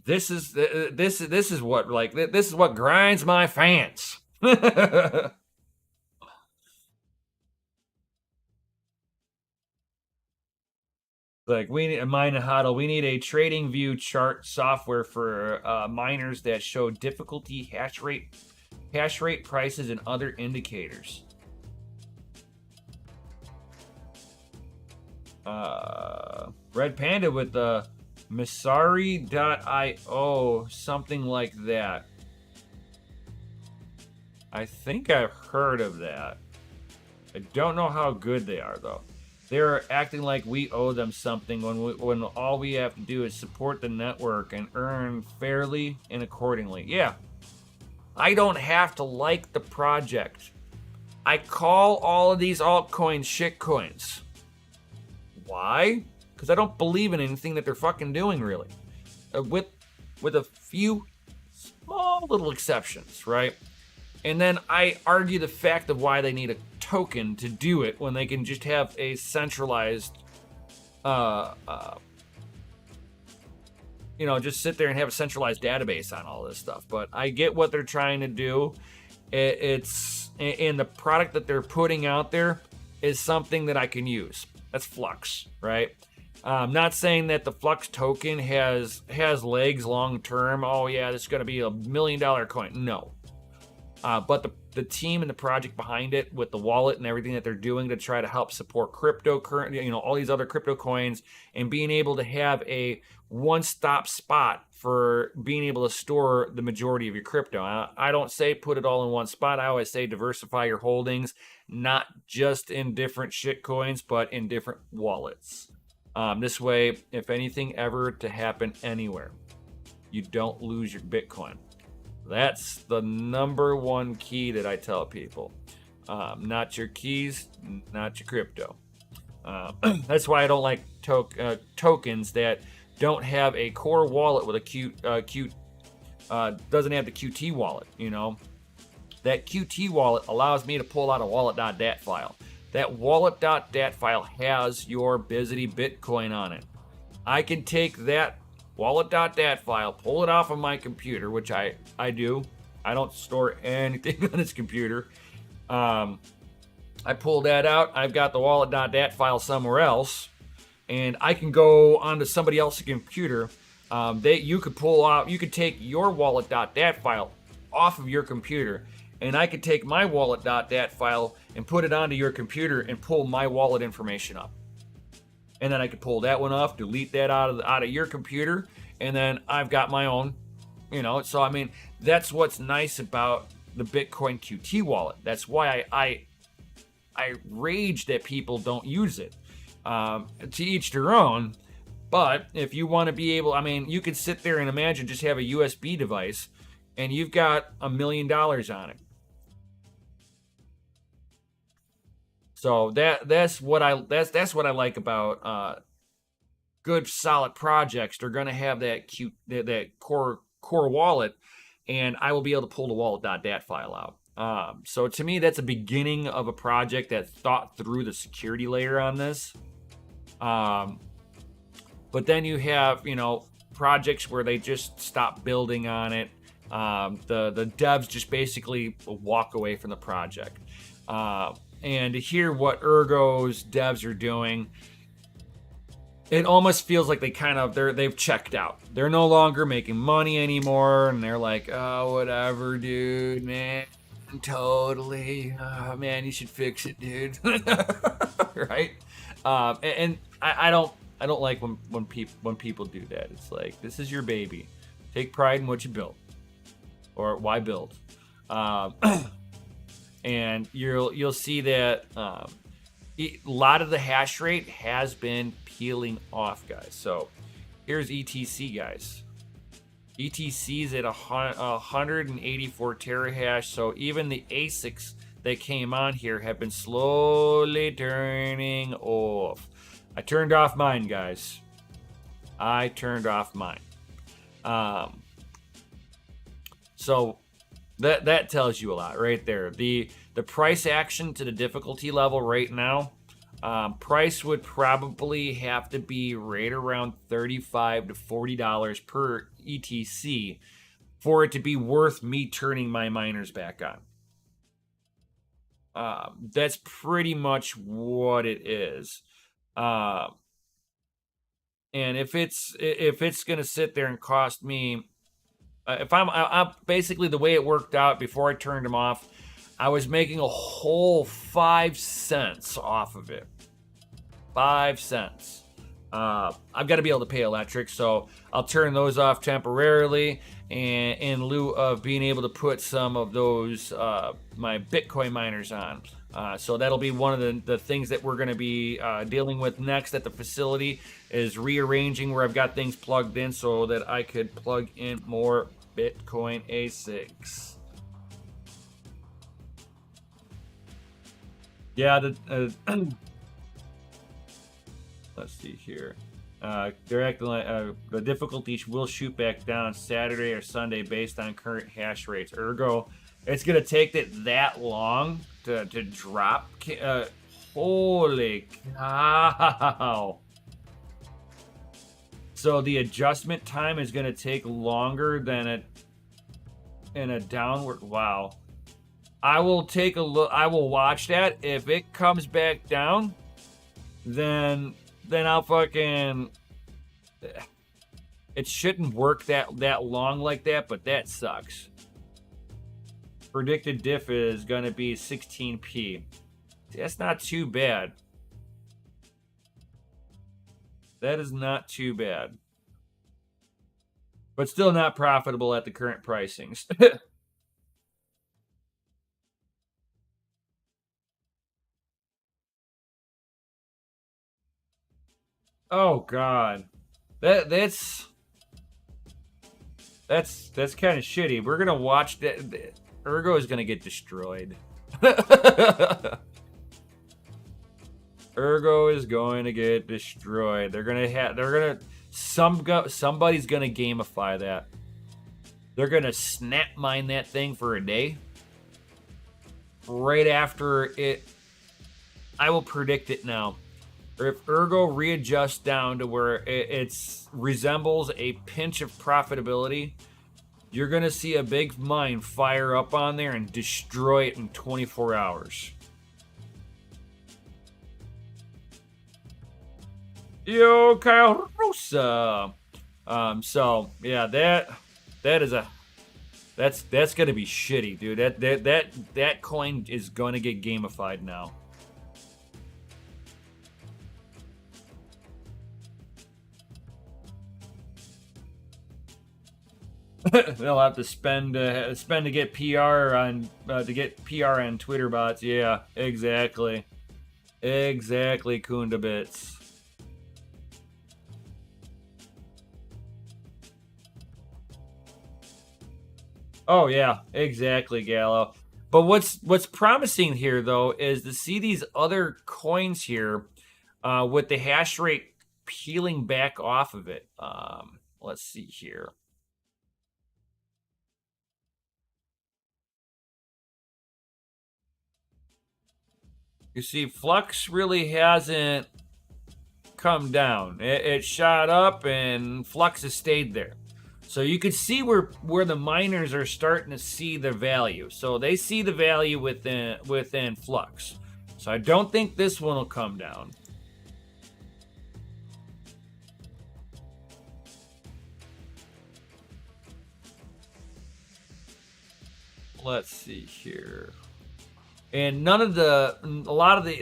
This is what grinds my fans. Like, we need a mine huddle. We need a trading view chart software for miners that show difficulty, hash rate prices, and other indicators. Red Panda with the Masari.io, something like that. I think I've heard of that. I don't know how good they are though. They're acting like we owe them something when all we have to do is support the network and earn fairly and accordingly. Yeah, I don't have to like the project. I call all of these altcoins shitcoins. Why? Because I don't believe in anything that they're fucking doing, really. With a few small little exceptions, right? And then I argue the fact of why they need a token to do it when they can just have a centralized, just sit there and have a centralized database on all this stuff. But I get what they're trying to do. And the product that they're putting out there is something that I can use. That's Flux, right? I'm not saying that the Flux token has legs long term. Oh yeah, this is going to be $1 million coin. No. But the team and the project behind it with the wallet and everything that they're doing to try to help support cryptocurrency, all these other crypto coins, and being able to have a one-stop spot for being able to store the majority of your crypto. I don't say put it all in one spot. I always say diversify your holdings, not just in different shit coins, but in different wallets. This way, if anything ever to happen anywhere, you don't lose your Bitcoin. That's the number one key that I tell people. Not your keys, not your crypto. That's why I don't like tokens that don't have a core wallet with a doesn't have the Qt wallet. That Qt wallet allows me to pull out a wallet.dat file. That wallet.dat file has your Bizity Bitcoin on it. I can take that wallet.dat file, pull it off of my computer, which I do. I don't store anything on this computer. I pull that out. I've got the wallet.dat file somewhere else, and I can go onto somebody else's computer. You could take your wallet.dat file off of your computer, and I could take my wallet.dat file and put it onto your computer and pull my wallet information up. And then I could pull that one off, delete that out of your computer, and then I've got my own, So I mean, that's what's nice about the Bitcoin Qt wallet. That's why I rage that people don't use it. To each their own. But if you want to be able, you could sit there and imagine just have a USB device, and you've got $1 million on it. So that's what I like about good solid projects. They're going to have that core wallet, and I will be able to pull the wallet.dat file out. So to me, that's a beginning of a project that thought through the security layer on this. But then you have projects where they just stop building on it. The devs just basically walk away from the project. And to hear what Ergo's devs are doing, it almost feels like they've checked out. They're no longer making money anymore, and they're like, oh, whatever, dude, man, totally, oh, man, you should fix it, dude, right? And I don't like when people do that. It's like, this is your baby. Take pride in what you built, or why build. And you'll see that a lot of the hash rate has been peeling off, guys. So here's ETC, guys. ETC is at 184 terahash. So even the ASICs that came on here have been slowly turning off. I turned off mine, guys. I turned off mine. So that tells you a lot right there. The price action to the difficulty level right now, price would probably have to be right around $35 to $40 per ETC for it to be worth me turning my miners back on. That's pretty much what it is. And if it's gonna sit there and cost me, if I'm basically, the way it worked out before I turned them off, I was making a whole 5 cents off of it. 5 cents. I've got to be able to pay electric, so I'll turn those off temporarily, and in lieu of being able to put some of those my Bitcoin miners on. So that'll be one of the things that we're going to be dealing with next at the facility, is rearranging where I've got things plugged in so that I could plug in more Bitcoin ASICs. Yeah, let's see here. They're acting like the difficulty will shoot back down Saturday or Sunday based on current hash rates. Ergo, it's gonna take it that long to drop. Holy cow! So the adjustment time is gonna take longer than it in a downward. Wow. I will take a look. I will watch that. If it comes back down, then I'll fucking. It shouldn't work that long like that, but that sucks. Predicted diff is gonna be 16p. That's not too bad. That is not too bad, but still not profitable at the current pricings. Oh God, that's kind of shitty. We're gonna watch that. Ergo is gonna get destroyed. Ergo is going to get destroyed. Somebody's gonna gamify that. They're gonna snap mine that thing for a day. Right after it, I will predict it now. Or if Ergo readjusts down to where it resembles a pinch of profitability, you're going to see a big mine fire up on there and destroy it in 24 hours. Yo, Kyle Rosa. So yeah, that's gonna be shitty, dude. That coin is gonna get gamified now. They'll have to spend to get PR on Twitter bots. Yeah, exactly, Kunda Bits. Oh yeah, exactly, Gallo. But what's promising here though is to see these other coins here with the hash rate peeling back off of it. Let's see here. You see, Flux really hasn't come down. It shot up and Flux has stayed there. So you can see where the miners are starting to see the value. So they see the value within Flux. So I don't think this one will come down. Let's see here. And a lot of the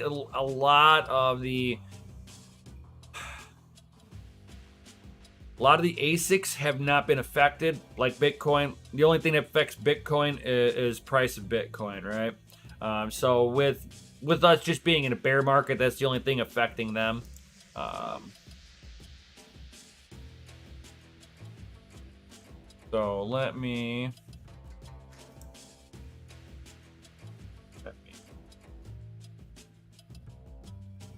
ASICs have not been affected, like Bitcoin. The only thing that affects Bitcoin is price of Bitcoin, right? So with us just being in a bear market, that's the only thing affecting them. So let me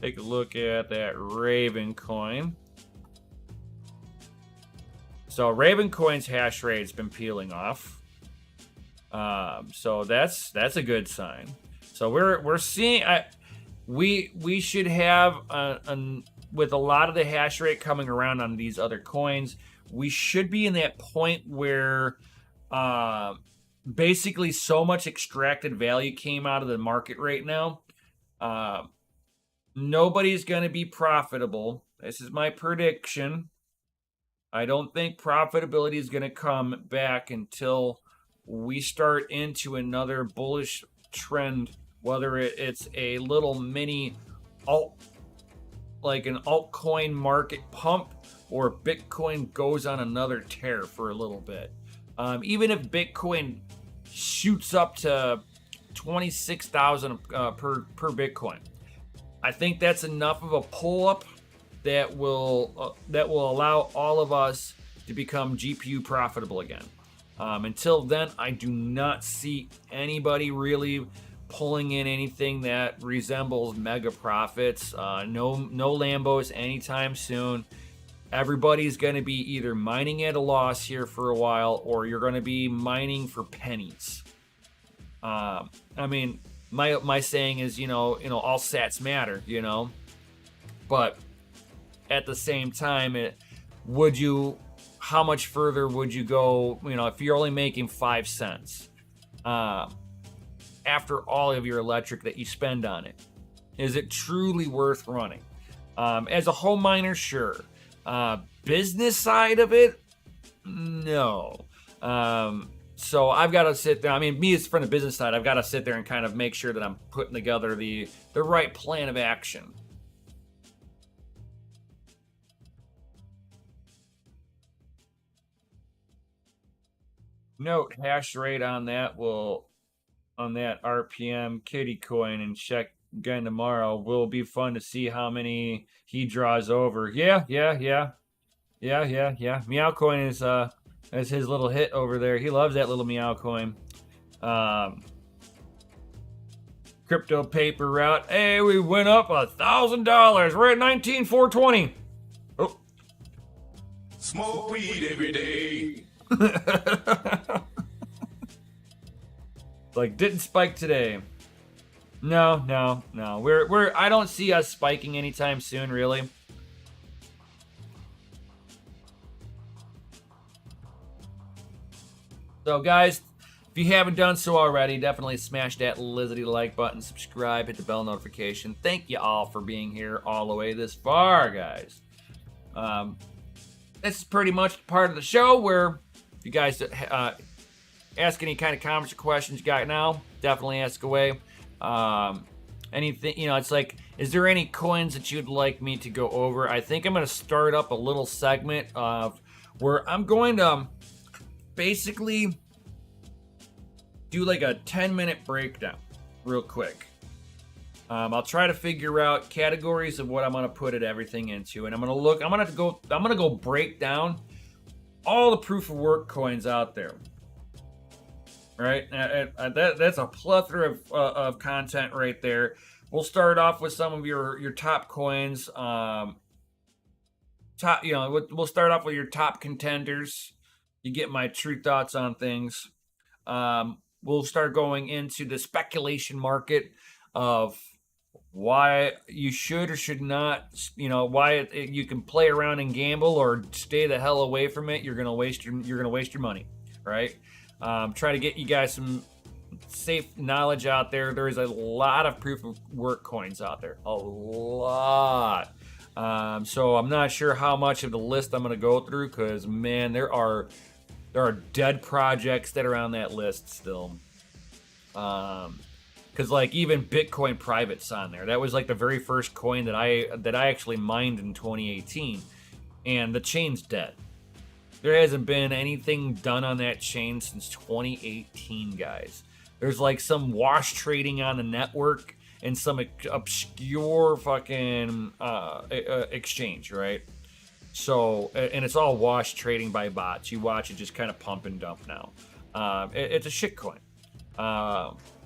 take a look at that Raven coin. So Raven coin's hash rate's been peeling off. So that's a good sign. So we're seeing we should have with a lot of the hash rate coming around on these other coins, we should be in that point where basically so much extracted value came out of the market right now. Nobody's going to be profitable. This is my prediction. I don't think profitability is going to come back until we start into another bullish trend, whether it's a little mini alt like an altcoin market pump, or Bitcoin goes on another tear for a little bit. Even if Bitcoin shoots up to 26,000 per Bitcoin, I think that's enough of a pull up that will allow all of us to become GPU profitable again. Until then, I do not see anybody really pulling in anything that resembles mega profits. No Lambos anytime soon. Everybody's going to be either mining at a loss here for a while, or you're going to be mining for pennies. I mean, my saying is, all sats matter, but at the same time, how much further would you go, if you're only making 5 cents after all of your electric that you spend on it? Is it truly worth running? As a home miner, sure. Business side of it, no. So I've got to sit there. I mean, me as from the business side, I've got to sit there and kind of make sure that I'm putting together the right plan of action. Note hash rate on that RPM kitty coin, and check again tomorrow. Will be fun to see how many he draws over. Yeah. Meow coin is his little hit over there. He loves that little meow coin. Crypto paper route. Hey, we went up $1,000. We're at 19,420. Oh. Smoke weed every day. Like, didn't spike today. No. I don't see us spiking anytime soon, really. So, guys, if you haven't done so already, definitely smash that Lizzie like button, subscribe, hit the bell notification. Thank you all for being here all the way this far, guys. This is pretty much part of the show where if you guys ask any kind of comments or questions you got now, definitely ask away. Anything, it's like, is there any coins that you'd like me to go over? I think I'm going to start up a little segment of where I'm going to basically do like a 10-minute breakdown real quick. I'll try to figure out categories of what I'm going to put everything into, and I'm going to go break down all the proof of work coins out there. Right? That's a plethora of content right there. We'll start off with some of your top coins. We'll start off with your top contenders. You get my true thoughts on things. We'll start going into the speculation market of why you should or should not, why you can play around and gamble or stay the hell away from it. You're gonna waste your money, right? Try to get you guys some safe knowledge out there. There is a lot of proof of work coins out there, a lot. So I'm not sure how much of the list I'm gonna go through, because man, there are dead projects that are on that list still. Because like even Bitcoin Private's on there. That was like the very first coin that I actually mined in 2018, and the chain's dead. There hasn't been anything done on that chain since 2018, guys. There's like some wash trading on the network and some obscure fucking exchange, right? So, and it's all wash trading by bots. You watch it just kind of pump and dump now. It's a shit coin.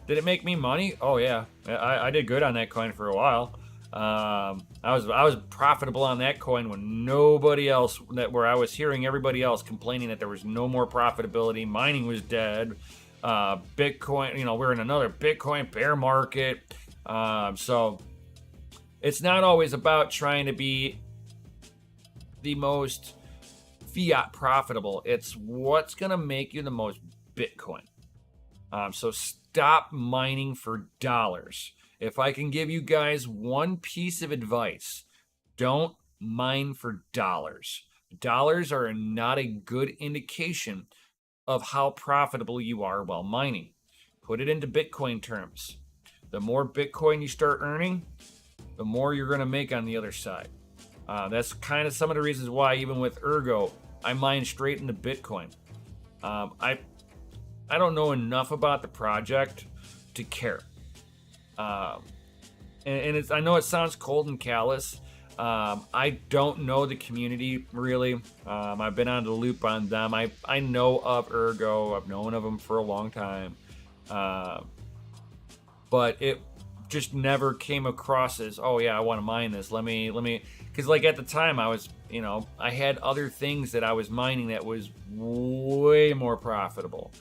Did it make me money? Oh yeah, I did good on that coin for a while. I was profitable on that coin when nobody else, where I was hearing everybody else complaining that there was no more profitability. Mining was dead. Bitcoin, we're in another Bitcoin bear market. So it's not always about trying to be the most fiat profitable. It's what's going to make you the most Bitcoin. So stop mining for dollars. If I can give you guys one piece of advice, don't mine for dollars. Dollars are not a good indication of how profitable you are while mining. Put it into Bitcoin terms. The more Bitcoin you start earning, the more you're going to make on the other side. That's kind of some of the reasons why, even with Ergo, I mine straight into Bitcoin. I don't know enough about the project to care. And it's, I know it sounds cold and callous. I don't know the community really. I've been on the loop on them. I know of Ergo. I've known of them for a long time. But it just never came across as, oh yeah, I want to mine this. Let me, because like at the time I was, I had other things that I was mining that was way more profitable.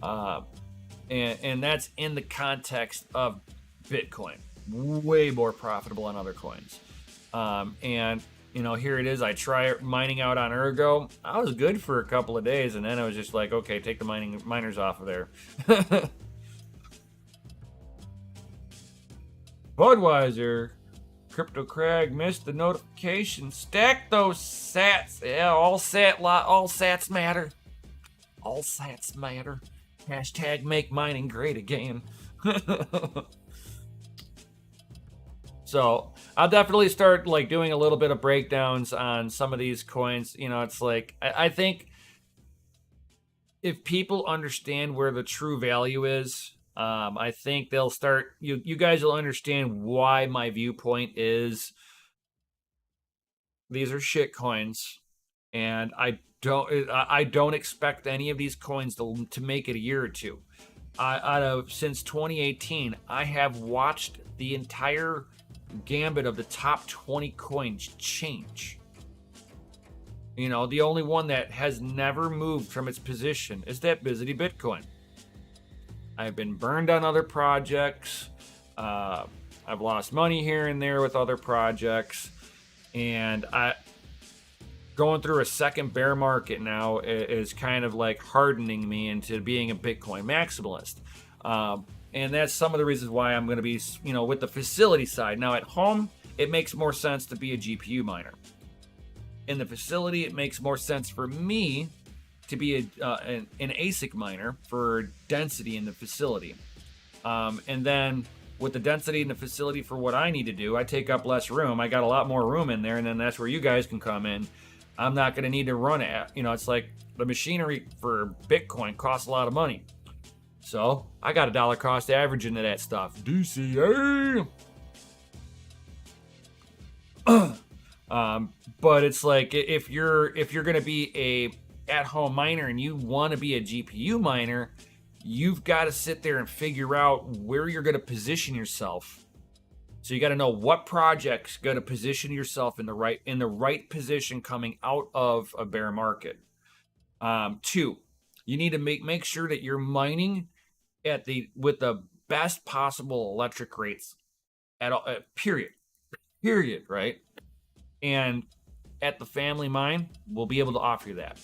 And that's in the context of Bitcoin, way more profitable on other coins. And here it is. I try mining out on Ergo. I was good for a couple of days, and then I was just like, okay, take the miners off of there. Budweiser, Crypto Crag missed the notification. Stack those sats. Yeah, all sats matter. All sats matter. Hashtag make mining great again. So I'll definitely start like doing a little bit of breakdowns on some of these coins. It's like I think if people understand where the true value is, I think they'll start. You guys will understand why my viewpoint is these are shit coins, and I don't expect any of these coins to make it a year or two. Since 2018, I have watched the entire gambit of the top 20 coins change. The only one that has never moved from its position is that Bizzity Bitcoin. I've been burned on other projects. I've lost money here and there with other projects, and going through a second bear market now is kind of like hardening me into being a Bitcoin maximalist. And that's some of the reasons why I'm going to be, with the facility side. Now at home, it makes more sense to be a GPU miner. In the facility, it makes more sense for me to be an ASIC miner for density in the facility. And then with the density in the facility for what I need to do, I take up less room. I got a lot more room in there, and then that's where you guys can come in. I'm not going to need to run it. It's like the machinery for Bitcoin costs a lot of money. So I got a dollar cost average into that stuff. DCA. But it's like if you're going to be a at-home miner and you want to be a GPU miner, you've got to sit there and figure out where you're going to position yourself. So you got to know what project's going to position yourself in the right position coming out of a bear market. 2, you need to make sure that you're mining with the best possible electric rates at all, period, right? And at the family mine, we'll be able to offer you that.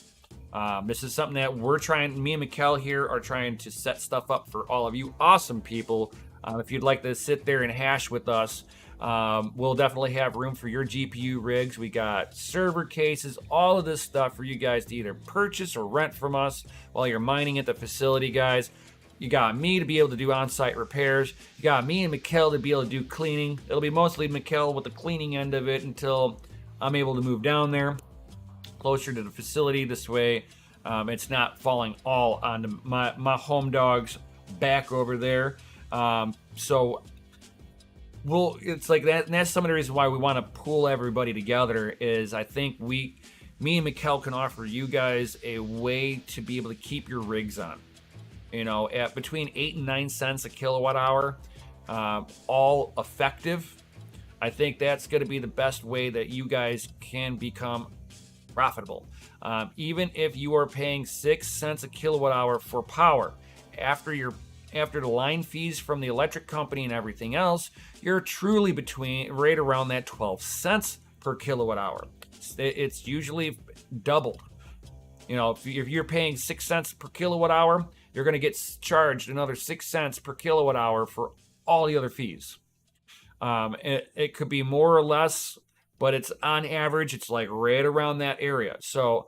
This is something that me and Mikkel here are trying to set stuff up for all of you awesome people. If you'd like to sit there and hash with us, we'll definitely have room for your GPU rigs. We got server cases, all of this stuff for you guys to either purchase or rent from us while you're mining at the facility, guys. You got me to be able to do on-site repairs. You got me and Mikkel to be able to do cleaning. It'll be mostly Mikkel with the cleaning end of it until I'm able to move down there closer to the facility. This way it's not falling all onto my home dog's back over there. So it's like that, and that's some of the reasons why we want to pull everybody together. Is I think me and Mikkel can offer you guys a way to be able to keep your rigs on, at between 8 and 9 cents a kilowatt hour, all effective. I think that's going to be the best way that you guys can become profitable. Even if you are paying 6 cents a kilowatt hour for power, after the line fees from the electric company and everything else, you're truly right around that 12 cents per kilowatt hour. It's usually doubled. If you're paying 6 cents per kilowatt hour, you're going to get charged another 6 cents per kilowatt hour for all the other fees. It could be more or less, but it's on average, it's like right around that area. So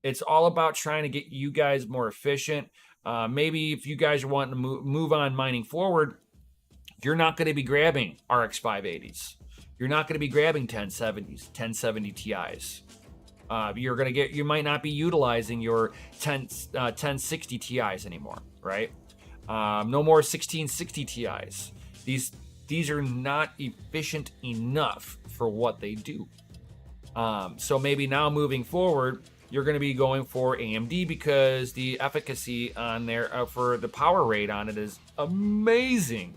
it's all about trying to get you guys more efficient. Maybe if you guys are wanting to move on mining forward, you're not going to be grabbing RX 580s. you're not going to be grabbing 1070s, 1070 Ti's. You might not be utilizing your 1060 Ti's anymore, right? No more 1660 Ti's. These are not efficient enough for what they do. So maybe now moving forward, you're going to be going for AMD because the efficacy on there for the power rate on it is amazing.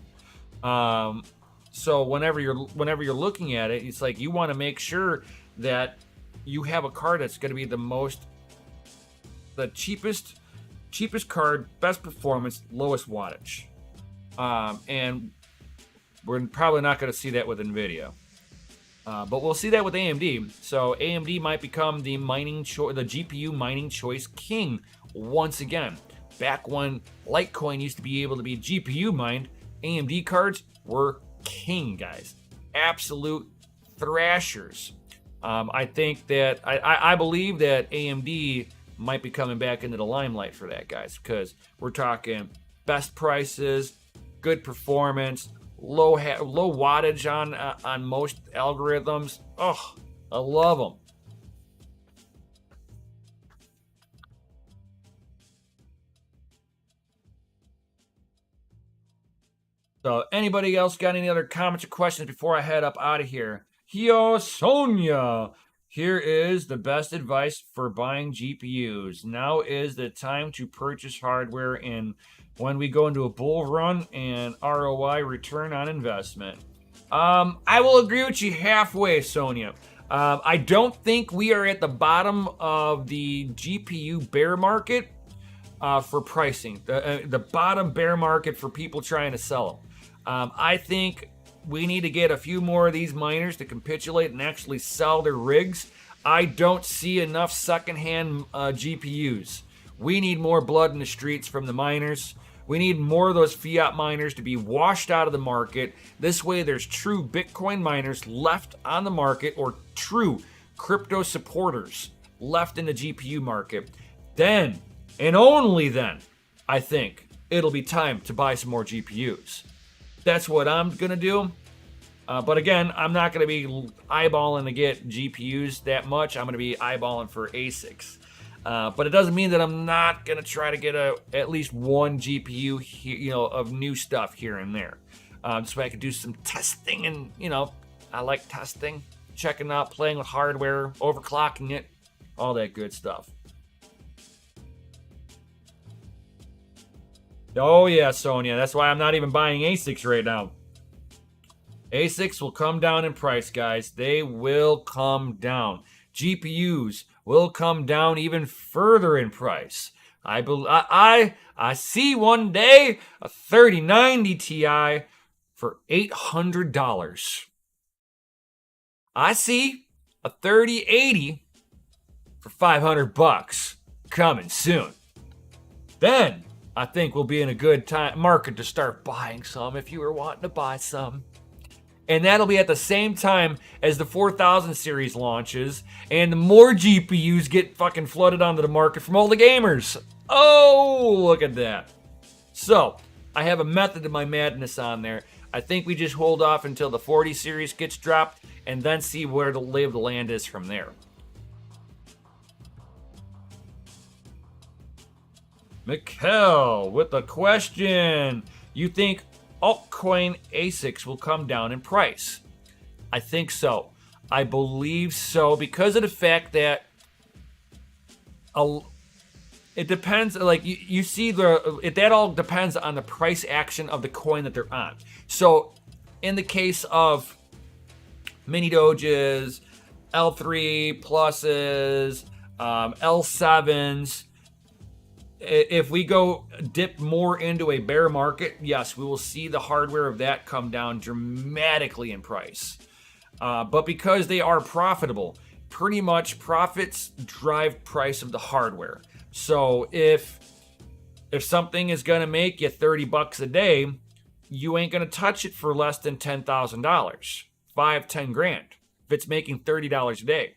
So whenever you're looking at it, it's like you want to make sure that you have a card that's going to be the cheapest card, best performance, lowest wattage. And we're probably not going to see that with NVIDIA. But we'll see that with AMD. So AMD might become the GPU mining choice king once again. Back when Litecoin used to be able to be GPU mined, AMD cards were king, guys. Absolute thrashers. I think that I believe that AMD might be coming back into the limelight for that, guys, because we're talking best prices, good performance, low wattage on most algorithms. Oh, I love them. So anybody else got any other comments or questions before I head up out of here? Yo, Sonia, here is the best advice for buying GPUs. Now is the time to purchase hardware and when we go into a bull run and ROI, return on investment. I will agree with you halfway, Sonia. I don't think we are at the bottom of the GPU bear market for pricing. The bottom bear market for people trying to sell them. I think we need to get a few more of these miners to capitulate and actually sell their rigs. I don't see enough secondhand GPUs. We need more blood in the streets from the miners. We need more of those fiat miners to be washed out of the market. This way there's true Bitcoin miners left on the market, or true crypto supporters left in the GPU market. Then, and only then, I think it'll be time to buy some more GPUs. That's what I'm going to do. But again, I'm not going to be eyeballing to get GPUs that much. I'm going to be eyeballing for ASICs. But it doesn't mean that I'm not going to try to get at least one GPU of new stuff here and there. So I can do some testing, and, I like testing, checking out, playing with hardware, overclocking it, all that good stuff. Oh yeah, Sonia, that's why I'm not even buying ASICs right now. ASICs will come down in price, guys. They will come down. GPUs will come down even further in price. I see one day a 3090 Ti for $800. I see a 3080 for $500 coming soon. Then I think we'll be in a good market to start buying some if you were wanting to buy some. And that'll be at the same time as the 4000 series launches and the more GPUs get fucking flooded onto the market from all the gamers. Oh, look at that. So, I have a method to my madness on there. I think we just hold off until the 40 series gets dropped and then see where the lay of the land is from there. Mikkel with a question. You think altcoin ASICs will come down in price? I think so. I believe so because of the fact that it depends. Like you see, that all depends on the price action of the coin that they're on. So, in the case of mini doges, L3 pluses, L7s. If we go dip more into a bear market, yes, we will see the hardware of that come down dramatically in price. But because they are profitable, pretty much profits drive price of the hardware. So if something is going to make you $30 a day, you ain't going to touch it for less than $10,000, $5-10 grand. If it's making $30 a day,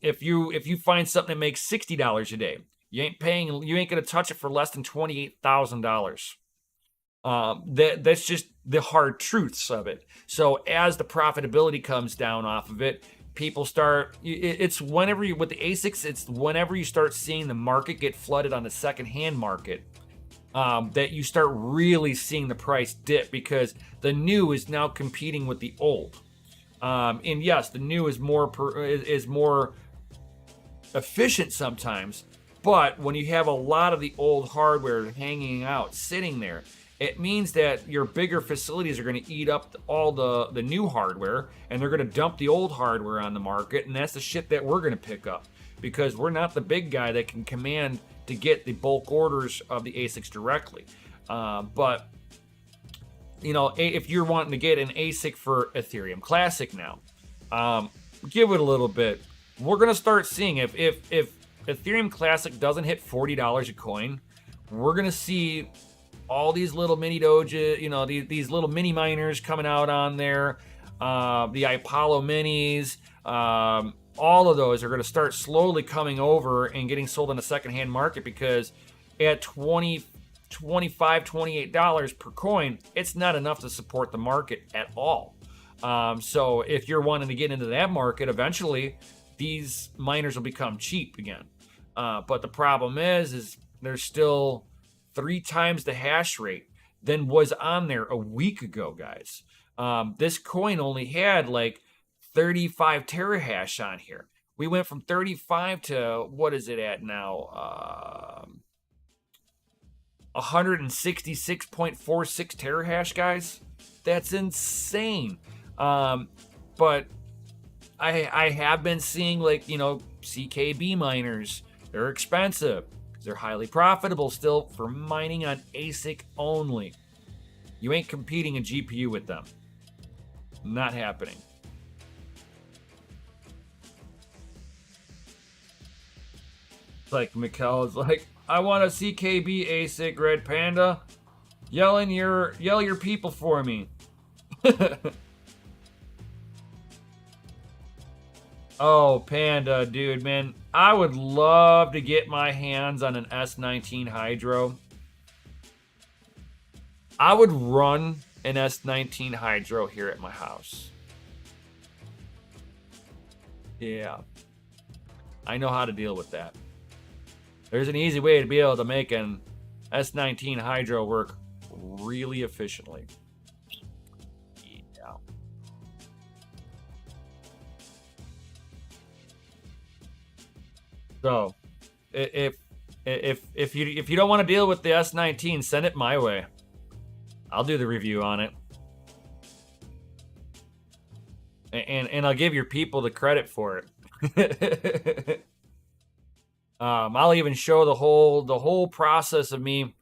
if you find something that makes $60 a day. You ain't going to touch it for less than $28,000. That's just the hard truths of it. So as the profitability comes down off of it, people start. It's whenever you with the ASICs, it's whenever you start seeing the market get flooded on the secondhand market. That you start really seeing the price dip because the new is now competing with the old. And yes, the new is more efficient sometimes, but when you have a lot of the old hardware hanging out, sitting there, it means that your bigger facilities are going to eat up all the new hardware, and they're going to dump the old hardware on the market, and that's the shit that we're going to pick up because we're not the big guy that can command to get the bulk orders of the ASICs directly. But you know, if you're wanting to get an ASIC for Ethereum Classic now, give it a little bit. We're gonna start seeing if Ethereum Classic doesn't hit $40 a coin, we're gonna see all these little mini Doge, you know, these little mini miners coming out on there, the Apollo minis. All of those are going to start slowly coming over and getting sold in the secondhand market because at $20, $25, $28 per coin, it's not enough to support the market at all. So if you're wanting to get into that market, eventually these miners will become cheap again. But the problem is there's still 3 times the hash rate than was on there a week ago, guys. This coin only had like 35 terahash on here. We went from 35 to what is it at now? 166.46 terahash, guys. That's insane. But I have been seeing like, you know, CKB miners. They're expensive. They're highly profitable still for mining on ASIC only. You ain't competing a GPU with them. Not happening. Like Mikkel is like, I want a CKB ASIC, Red Panda. Yell your people for me. Oh, Panda, dude, man. I would love to get my hands on an S19 Hydro. I would run an S19 Hydro here at my house. Yeah. I know how to deal with that. There's an easy way to be able to make an S19 Hydro work really efficiently. Yeah. So, if you don't want to deal with the S19, send it my way. I'll do the review on it. And I'll give your people the credit for it. I'll even show the whole process of me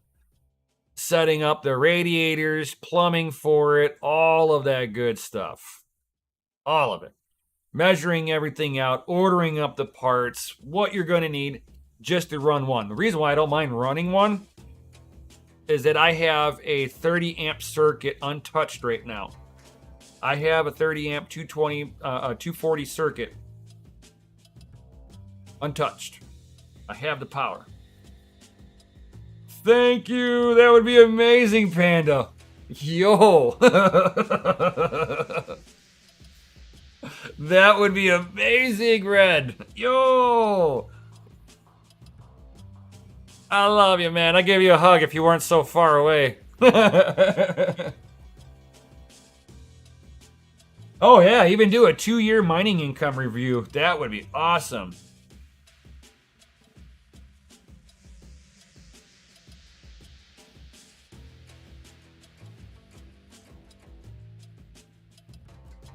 setting up the radiators, plumbing for it, all of that good stuff. All of it. Measuring everything out, ordering up the parts, what you're going to need just to run one. The reason why I don't mind running one is that I have a 30 amp circuit untouched right now. I have a 30 amp 240 circuit untouched. I have the power. Thank you. That would be amazing, Panda. Yo. That would be amazing, Red. Yo. I love you, man. I'd give you a hug if you weren't so far away. Oh, yeah. Even do a 2-year mining income review. That would be awesome.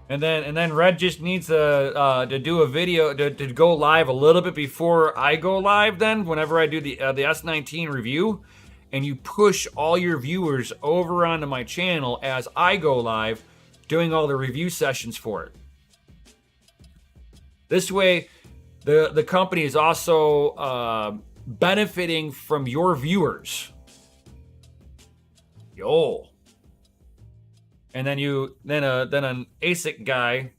And then Red just needs to do a video to go live a little bit before I go live. Then whenever I do the S19 review, and you push all your viewers over onto my channel as I go live, doing all the review sessions for it. This way, the company is also benefiting from your viewers. Yo. And then an ASIC guy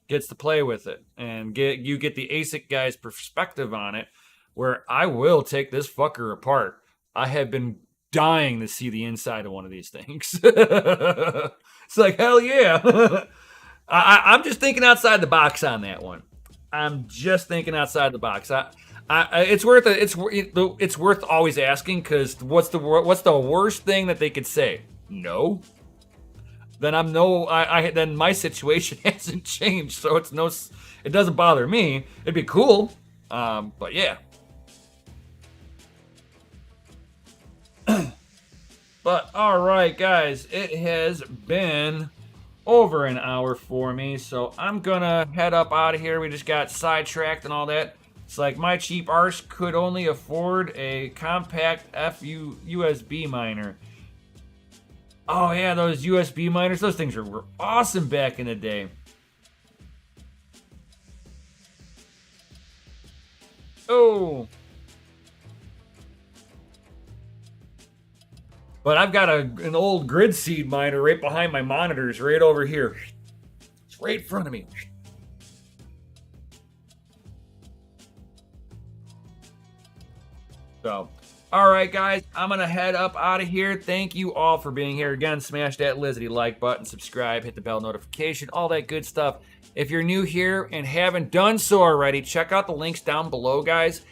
gets to play with it and you get the ASIC guy's perspective on it, where I will take this fucker apart. I have been dying to see the inside of one of these things. It's like, hell yeah. I'm just thinking outside the box on that one. I'm just thinking outside the box. It's worth always asking, because what's the worst thing that they could say? No. Then then my situation hasn't changed, so it doesn't bother me. It'd be cool, but yeah. But all right, guys, it has been over an hour for me, so I'm gonna head up out of here. We just got sidetracked and all that. It's like my cheap arse could only afford a compact USB miner. Oh yeah, those USB miners, those things were awesome back in the day. Oh. But I've got an old grid seed miner right behind my monitors, right over here. It's right in front of me. So, all right, guys, I'm going to head up out of here. Thank you all for being here. Again, smash that Lizzie like button, subscribe, hit the bell notification, all that good stuff. If you're new here and haven't done so already, check out the links down below, guys.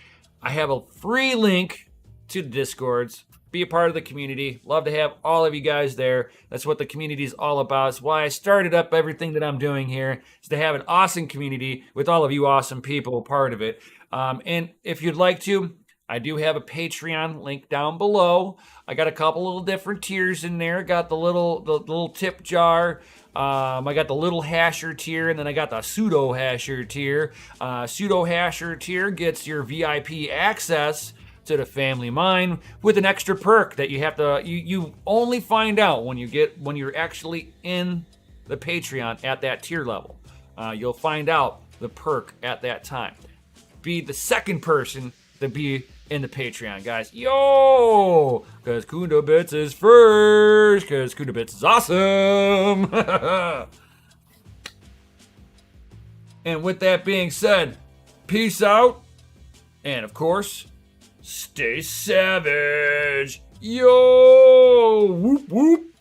I have a free link to the Discords. Be a part of the community. Love to have all of you guys there. That's what the community is all about. It's why I started up everything that I'm doing here, is to have an awesome community with all of you awesome people part of it. And if you'd like to, I do have a Patreon link down below. I got a couple little different tiers in there. Got the little tip jar. I got the little hasher tier, and then I got the pseudo hasher tier. Pseudo hasher tier gets your VIP access to the family mine with an extra perk that you only find out when you're actually in the Patreon at that tier level. You'll find out the perk at that time. Be the second person to be in the Patreon, guys. Yo! Because Kundabits is first, because Kundabits is awesome! And with that being said, peace out, and of course, stay savage. Yo! Whoop whoop.